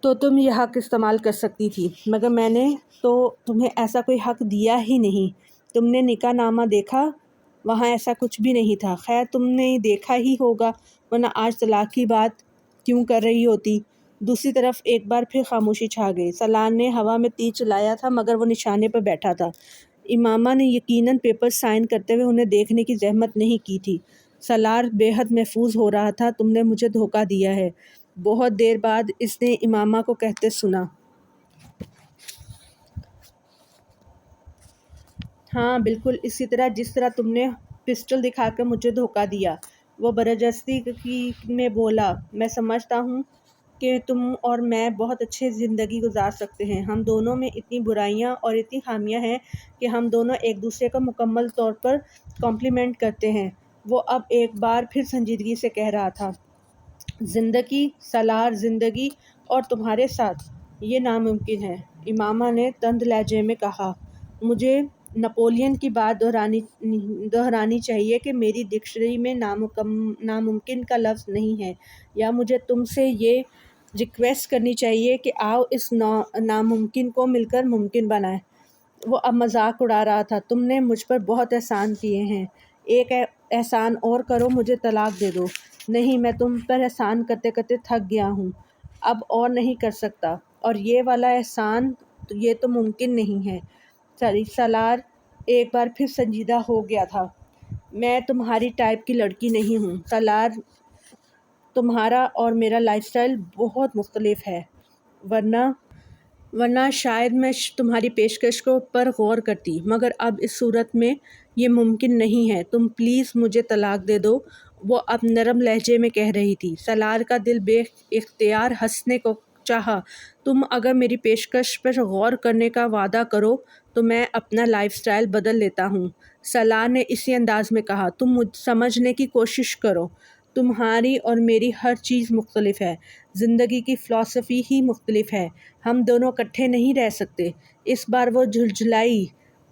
تو تم یہ حق استعمال کر سکتی تھی، مگر میں نے تو تمہیں ایسا کوئی حق دیا ہی نہیں۔ تم نے نکاح نامہ دیکھا؟ وہاں ایسا کچھ بھی نہیں تھا۔ خیر تم نے دیکھا ہی ہوگا، ورنہ آج طلاق کی بات کیوں کر رہی ہوتی؟ دوسری طرف ایک بار پھر خاموشی چھا گئی۔ سالار نے ہوا میں تیر چلایا تھا مگر وہ نشانے پر بیٹھا تھا۔ امامہ نے یقیناً پیپر سائن کرتے ہوئے انہیں دیکھنے کی زحمت نہیں کی تھی۔ سالار بے حد محظوظ ہو رہا تھا۔ تم نے مجھے دھوکہ دیا ہے، بہت دیر بعد اس نے امامہ کو کہتے سنا۔ ہاں بالکل اسی طرح جس طرح تم نے پسٹل دکھا کر مجھے دھوکہ دیا، وہ برجستی میں بولا۔ میں سمجھتا ہوں کہ تم اور میں بہت اچھے زندگی گزار سکتے ہیں۔ ہم دونوں میں اتنی برائیاں اور اتنی خامیاں ہیں کہ ہم دونوں ایک دوسرے کو مکمل طور پر کمپلیمنٹ کرتے ہیں۔ وہ اب ایک بار پھر سنجیدگی سے کہہ رہا تھا۔ زندگی سالار، زندگی اور تمہارے ساتھ یہ ناممکن ہے، امامہ نے تند لہجے میں کہا۔ مجھے نپولین کی بات دہرانی چاہیے کہ میری ڈکشنری میں ناممکن کا لفظ نہیں ہے، یا مجھے تم سے یہ ریکویسٹ کرنی چاہیے کہ آؤ اس ناممکن کو مل کر ممکن بنائیں۔ وہ اب مذاق اڑا رہا تھا۔ تم نے مجھ پر بہت احسان کیے ہیں، ایک احسان اور کرو، مجھے طلاق دے دو۔ نہیں، میں تم پر احسان کرتے کرتے تھک گیا ہوں، اب اور نہیں کر سکتا، اور یہ والا احسان یہ تو ممکن نہیں ہے۔ سالار ایک بار پھر سنجیدہ ہو گیا تھا۔ میں تمہاری ٹائپ کی لڑکی نہیں ہوں سالار، تمہارا اور میرا لائف سٹائل بہت مختلف ہے، ورنہ شاید میں تمہاری پیشکش پر غور کرتی، مگر اب اس صورت میں یہ ممکن نہیں ہے۔ تم پلیز مجھے طلاق دے دو، وہ اب نرم لہجے میں کہہ رہی تھی۔ سالار کا دل بے اختیار ہنسنے کو چاہا۔ تم اگر میری پیشکش پر غور کرنے کا وعدہ کرو تو میں اپنا لائف سٹائل بدل لیتا ہوں، سالار نے اسی انداز میں کہا۔ تم سمجھنے کی کوشش کرو، تمہاری اور میری ہر چیز مختلف ہے، زندگی کی فلسفی ہی مختلف ہے، ہم دونوں اکٹھے نہیں رہ سکتے۔ اس بار وہ جھلجھلائی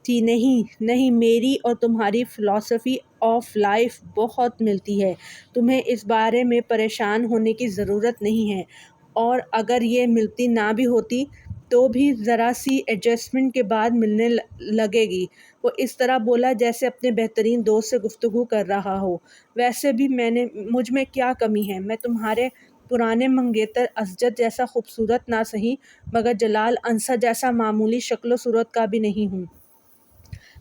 تھی۔ نہیں، میری اور تمہاری فلسفی آف لائف بہت ملتی ہے، تمہیں اس بارے میں پریشان ہونے کی ضرورت نہیں ہے، اور اگر یہ ملتی نہ بھی ہوتی تو بھی ذرا سی ایڈجسٹمنٹ کے بعد ملنے لگے گی۔ وہ اس طرح بولا جیسے اپنے بہترین دوست سے گفتگو کر رہا ہو۔ ویسے بھی مجھ میں کیا کمی ہے؟ میں تمہارے پرانے منگیتر اسجد جیسا خوبصورت نہ سہی، مگر جلال انصر جیسا معمولی شکل و صورت کا بھی نہیں ہوں۔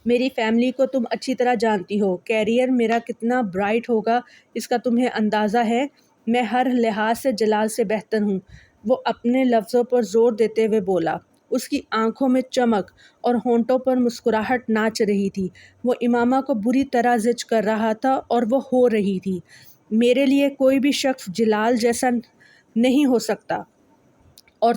میری فیملی کو تم اچھی طرح جانتی ہو، کیریئر میرا کتنا برائٹ ہوگا اس کا تمہیں اندازہ ہے۔ میں ہر لحاظ سے جلال سے بہتر ہوں، وہ اپنے لفظوں پر زور دیتے ہوئے بولا۔ اس کی آنکھوں میں چمک اور ہونٹوں پر مسکراہٹ ناچ رہی تھی۔ وہ امامہ کو بری طرح زج کر رہا تھا اور وہ ہو رہی تھی۔ میرے لیے کوئی بھی شخص جلال جیسا نہیں ہو سکتا، اور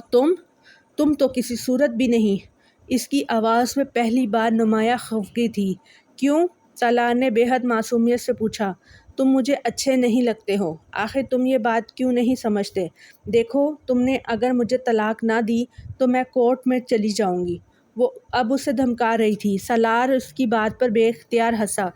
تم تو کسی صورت بھی نہیں۔ اس کی آواز میں پہلی بار نمایاں خفگی تھی۔ کیوں؟ سالار نے بے حد معصومیت سے پوچھا۔ تم مجھے اچھے نہیں لگتے ہو، آخر تم یہ بات کیوں نہیں سمجھتے؟ دیکھو تم نے اگر مجھے طلاق نہ دی تو میں کورٹ میں چلی جاؤں گی۔ وہ اب اسے دھمکا رہی تھی۔ سالار اس کی بات پر بے اختیار ہنسا۔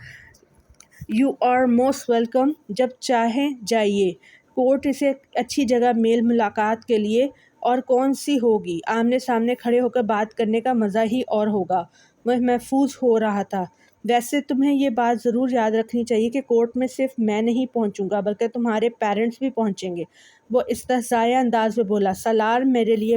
یو آر موسٹ ویلکم، جب چاہیں جائیے۔ کورٹ اسے اچھی جگہ میل ملاقات کے لیے اور کون سی ہوگی، آمنے سامنے کھڑے ہو کر بات کرنے کا مزہ ہی اور ہوگا۔ وہ محفوظ ہو رہا تھا۔ ویسے تمہیں یہ بات ضرور یاد رکھنی چاہیے کہ کورٹ میں صرف میں نہیں پہنچوں گا بلکہ تمہارے پیرنٹس بھی پہنچیں گے۔ وہ استہزائیہ انداز میں بولا۔ سالار، میرے لیے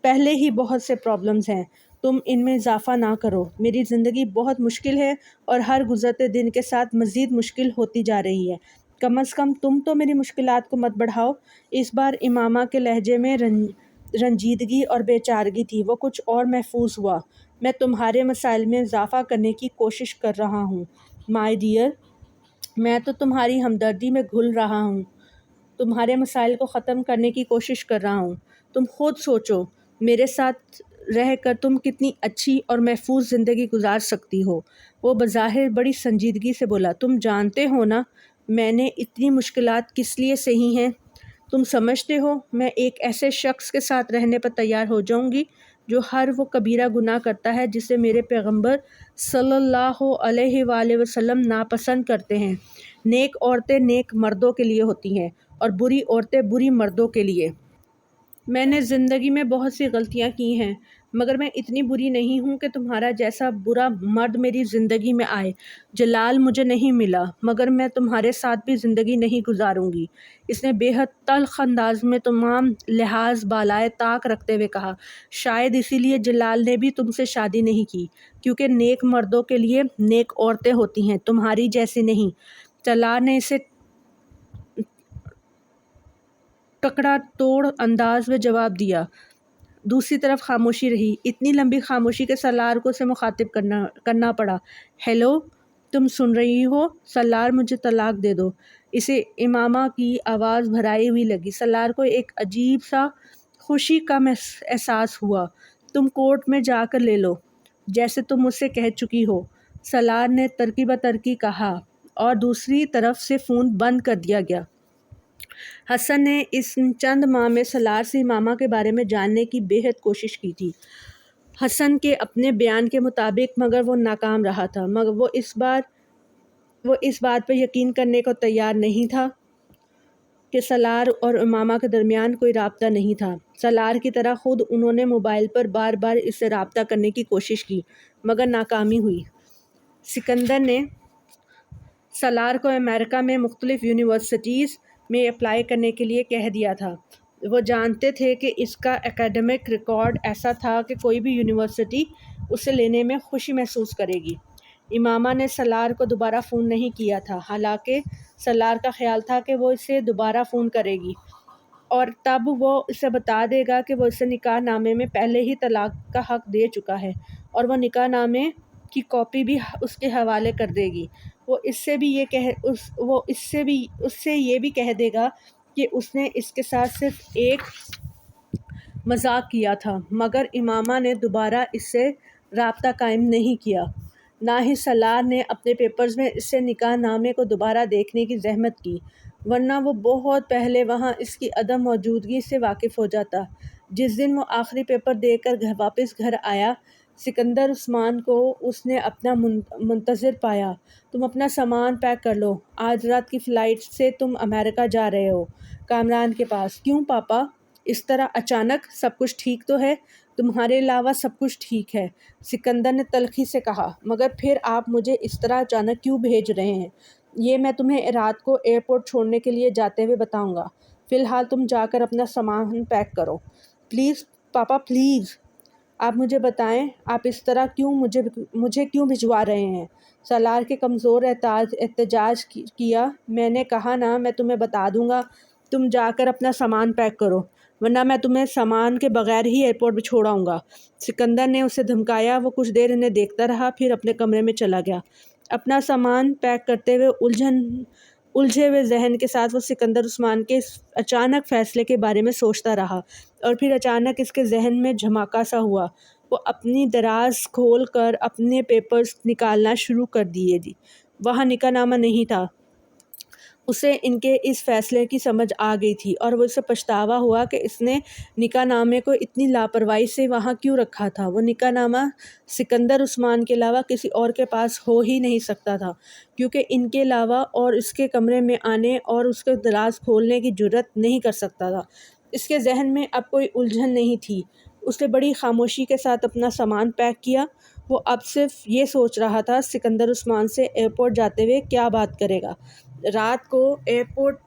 پہلے ہی بہت سے پرابلمز ہیں، تم ان میں اضافہ نہ کرو۔ میری زندگی بہت مشکل ہے اور ہر گزرتے دن کے ساتھ مزید مشکل ہوتی جا رہی ہے۔ کم از کم تم تو میری مشکلات کو مت بڑھاؤ۔ اس بار امامہ کے لہجے میں رنجیدگی اور بے چارگی تھی۔ وہ کچھ اور محفوظ ہوا۔ میں تمہارے مسائل میں اضافہ کرنے کی کوشش کر رہا ہوں مائی ڈیئر، میں تو تمہاری ہمدردی میں گھل رہا ہوں، تمہارے مسائل کو ختم کرنے کی کوشش کر رہا ہوں۔ تم خود سوچو، میرے ساتھ رہ کر تم کتنی اچھی اور محفوظ زندگی گزار سکتی ہو۔ وہ بظاہر بڑی سنجیدگی سے بولا۔ تم جانتے ہو نا میں نے اتنی مشکلات کس لیے سہی ہیں؟ تم سمجھتے ہو میں ایک ایسے شخص کے ساتھ رہنے پر تیار ہو جاؤں گی جو ہر وہ کبیرہ گناہ کرتا ہے جسے میرے پیغمبر صلی اللہ علیہ وآلہ وسلم ناپسند کرتے ہیں؟ نیک عورتیں نیک مردوں کے لیے ہوتی ہیں اور بری عورتیں بری مردوں کے لیے۔ میں نے زندگی میں بہت سی غلطیاں کی ہیں مگر میں اتنی بری نہیں ہوں کہ تمہارا جیسا برا مرد میری زندگی میں آئے۔ جلال مجھے نہیں ملا مگر میں تمہارے ساتھ بھی زندگی نہیں گزاروں گی۔ اس نے بے حد تلخ انداز میں تمام لحاظ بالائے طاق رکھتے ہوئے کہا۔ شاید اسی لیے جلال نے بھی تم سے شادی نہیں کی، کیونکہ نیک مردوں کے لیے نیک عورتیں ہوتی ہیں، تمہاری جیسی نہیں۔ سالار نے اسے ٹکڑا توڑ انداز میں جواب دیا۔ دوسری طرف خاموشی رہی، اتنی لمبی خاموشی کہ سالار کو اسے مخاطب کرنا پڑا۔ ہیلو، تم سن رہی ہو؟ سالار، مجھے طلاق دے دو۔ اسے امامہ کی آواز بھرائی ہوئی لگی۔ سالار کو ایک عجیب سا خوشی کا احساس ہوا۔ تم کورٹ میں جا کر لے لو جیسے تم مجھ سے کہہ چکی ہو، سالار نے ترکی بترکی کہا، اور دوسری طرف سے فون بند کر دیا گیا۔ حسن نے اس چند ماہ میں سالار سے امامہ کے بارے میں جاننے کی بے حد کوشش کی تھی۔ حسن کے اپنے بیان کے مطابق مگر وہ ناکام رہا تھا۔ مگر وہ اس بات پر یقین کرنے کو تیار نہیں تھا کہ سالار اور امامہ کے درمیان کوئی رابطہ نہیں تھا۔ سالار کی طرح خود انہوں نے موبائل پر بار بار اس سے رابطہ کرنے کی کوشش کی مگر ناکامی ہوئی۔ سکندر نے سالار کو امریکہ میں مختلف یونیورسٹیز میں اپلائی کرنے کے لیے کہہ دیا تھا۔ وہ جانتے تھے کہ اس کا اکیڈمک ریکارڈ ایسا تھا کہ کوئی بھی یونیورسٹی اسے لینے میں خوشی محسوس کرے گی۔ امامہ نے سالار کو دوبارہ فون نہیں کیا تھا، حالانکہ سالار کا خیال تھا کہ وہ اسے دوبارہ فون کرے گی اور تب وہ اسے بتا دے گا کہ وہ اسے نکاح نامے میں پہلے ہی طلاق کا حق دے چکا ہے اور وہ نکاح نامے کی کاپی بھی اس کے حوالے کر دے گی۔ وہ اس سے یہ بھی کہہ دے گا کہ اس نے اس کے ساتھ صرف ایک مذاق کیا تھا۔ مگر امامہ نے دوبارہ اس سے رابطہ قائم نہیں کیا۔ نہ ہی سالار نے اپنے پیپرز میں اس سے نکاح نامے کو دوبارہ دیکھنے کی زحمت کی، ورنہ وہ بہت پہلے وہاں اس کی عدم موجودگی سے واقف ہو جاتا۔ جس دن وہ آخری پیپر دے کر واپس گھر آیا، سکندر عثمان کو اس نے اپنا منتظر پایا۔ تم اپنا سامان پیک کر لو، آج رات کی فلائٹ سے تم امریکہ جا رہے ہو، کامران کے پاس۔ کیوں پاپا، اس طرح اچانک؟ سب کچھ ٹھیک تو ہے؟ تمہارے علاوہ سب کچھ ٹھیک ہے، سکندر نے تلخی سے کہا۔ مگر پھر آپ مجھے اس طرح اچانک کیوں بھیج رہے ہیں؟ یہ میں تمہیں رات کو ایئرپورٹ چھوڑنے کے لیے جاتے ہوئے بتاؤں گا۔ فی الحال تم جا کر اپنا سامان پیک کرو۔ پلیز پاپا، پلیز، آپ مجھے بتائیں، آپ اس طرح مجھے کیوں بھجوا رہے ہیں؟ سالار کے کمزور احتجاج کیا۔ میں نے کہا نا، میں تمہیں بتا دوں گا، تم جا کر اپنا سامان پیک کرو، ورنہ میں تمہیں سامان کے بغیر ہی ایئرپورٹ پہ چھوڑ آؤں گا۔ سکندر نے اسے دھمکایا۔ وہ کچھ دیر انہیں دیکھتا رہا، پھر اپنے کمرے میں چلا گیا۔ اپنا سامان پیک کرتے ہوئے الجھے ہوئے ذہن کے ساتھ وہ سکندر عثمان کے اس اچانک فیصلے کے بارے میں سوچتا رہا، اور پھر اچانک اس کے ذہن میں جھماکا سا ہوا۔ وہ اپنی دراز کھول کر اپنے پیپرز نکالنا شروع کر دیے۔ وہاں نکاح نامہ نہیں تھا۔ اسے ان کے اس فیصلے کی سمجھ آ گئی تھی اور وہ اسے پچھتاوا ہوا کہ اس نے نکاح نامے کو اتنی لاپرواہی سے وہاں کیوں رکھا تھا۔ وہ نکاح نامہ سکندر عثمان کے علاوہ کسی اور کے پاس ہو ہی نہیں سکتا تھا، کیونکہ ان کے علاوہ اور اس کے کمرے میں آنے اور اس کے دراز کھولنے کی جرات نہیں کر سکتا تھا۔ اس کے ذہن میں اب کوئی الجھن نہیں تھی۔ اس نے بڑی خاموشی کے ساتھ اپنا سامان پیک کیا۔ وہ اب صرف یہ سوچ رہا تھا سکندر عثمان سے ایئرپورٹ جاتے ہوئے کیا بات کرے گا۔ رات کو ایئرپورٹ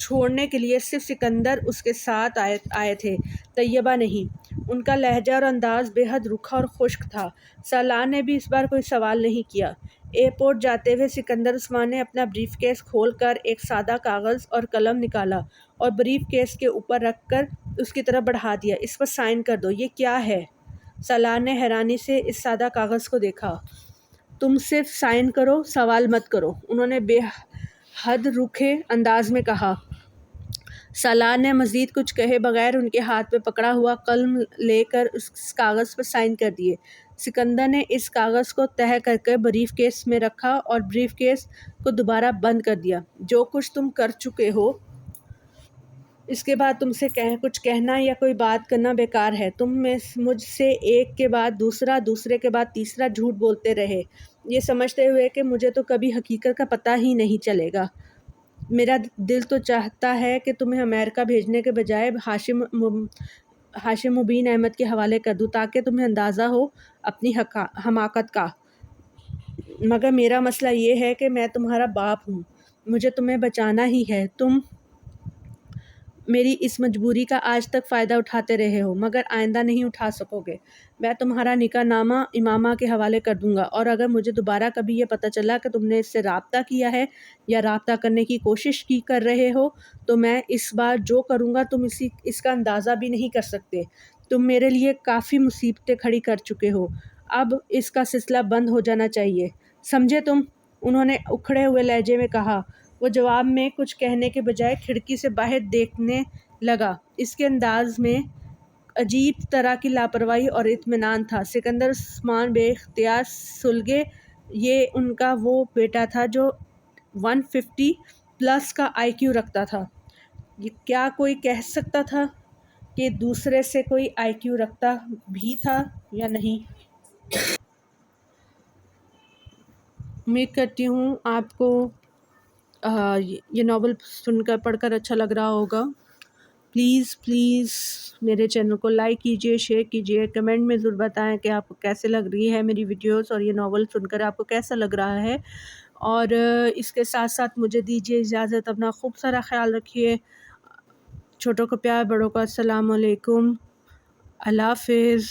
چھوڑنے کے لیے صرف سکندر اس کے ساتھ آئے تھے، طیبہ نہیں۔ ان کا لہجہ اور انداز بے حد رکھا اور خشک تھا۔ سالار نے بھی اس بار کوئی سوال نہیں کیا۔ ایئرپورٹ جاتے ہوئے سکندر عثمان نے اپنا بریف کیس کھول کر ایک سادہ کاغذ اور قلم نکالا اور بریف کیس کے اوپر رکھ کر اس کی طرف بڑھا دیا۔ اس پر سائن کر دو۔ یہ کیا ہے؟ سالار نے حیرانی سے اس سادہ کاغذ کو دیکھا۔ تم صرف سائن کرو، سوال مت کرو، انہوں نے بے حد روکھے انداز میں کہا۔ سالار نے مزید کچھ کہے بغیر ان کے ہاتھ میں پکڑا ہوا قلم لے کر اس کاغذ پر سائن کر دیے۔ سکندر نے اس کاغذ کو تہہ کر کے بریف کیس میں رکھا اور بریف کیس کو دوبارہ بند کر دیا۔ جو کچھ تم کر چکے ہو، اس کے بعد تم سے کچھ کہنا یا کوئی بات کرنا بیکار ہے۔ تم مجھ سے ایک کے بعد دوسرا، دوسرے کے بعد تیسرا جھوٹ بولتے رہے، یہ سمجھتے ہوئے کہ مجھے تو کبھی حقیقت کا پتہ ہی نہیں چلے گا۔ میرا دل تو چاہتا ہے کہ تمہیں امریکہ بھیجنے کے بجائے ہاشم مبین احمد کے حوالے کر دوں تاکہ تمہیں اندازہ ہو اپنی حماقت کا، مگر میرا مسئلہ یہ ہے کہ میں تمہارا باپ ہوں، مجھے تمہیں بچانا ہی ہے۔ تم میری اس مجبوری کا آج تک فائدہ اٹھاتے رہے ہو، مگر آئندہ نہیں اٹھا سکو گے۔ میں تمہارا نکاح نامہ امامہ کے حوالے کر دوں گا، اور اگر مجھے دوبارہ کبھی یہ پتہ چلا کہ تم نے اس سے رابطہ کیا ہے یا رابطہ کرنے کی کوشش کر رہے ہو تو میں اس بار جو کروں گا تم اس کا اندازہ بھی نہیں کر سکتے۔ تم میرے لیے کافی مصیبتیں کھڑی کر چکے ہو، اب اس کا سلسلہ بند ہو جانا چاہیے، سمجھے تم؟ انہوں نے اکھڑے ہوئے لہجے میں کہا۔ وہ جواب میں کچھ کہنے کے بجائے کھڑکی سے باہر دیکھنے لگا۔ اس کے انداز میں عجیب طرح کی لاپرواہی اور اطمینان تھا۔ سکندر عثمان بے اختیار سلگے۔ یہ ان کا وہ بیٹا تھا جو 150 پلس کا آئی کیو رکھتا تھا۔ کیا کوئی کہہ سکتا تھا کہ دوسرے سے کوئی آئی کیو رکھتا بھی تھا یا نہیں؟ امید کرتی ہوں آپ کو یہ ناول سن کر پڑھ کر اچھا لگ رہا ہوگا۔ پلیز میرے چینل کو لائک کیجئے، شیئر کیجئے، کمنٹ میں ضرور بتائیں کہ آپ کو کیسے لگ رہی ہے میری ویڈیوز اور یہ ناول سن کر آپ کو کیسا لگ رہا ہے۔ اور اس کے ساتھ ساتھ مجھے دیجیے اجازت، اپنا خوب سارا خیال رکھیے۔ چھوٹوں کو پیار، بڑوں کو السلام علیکم، اللہ حافظ۔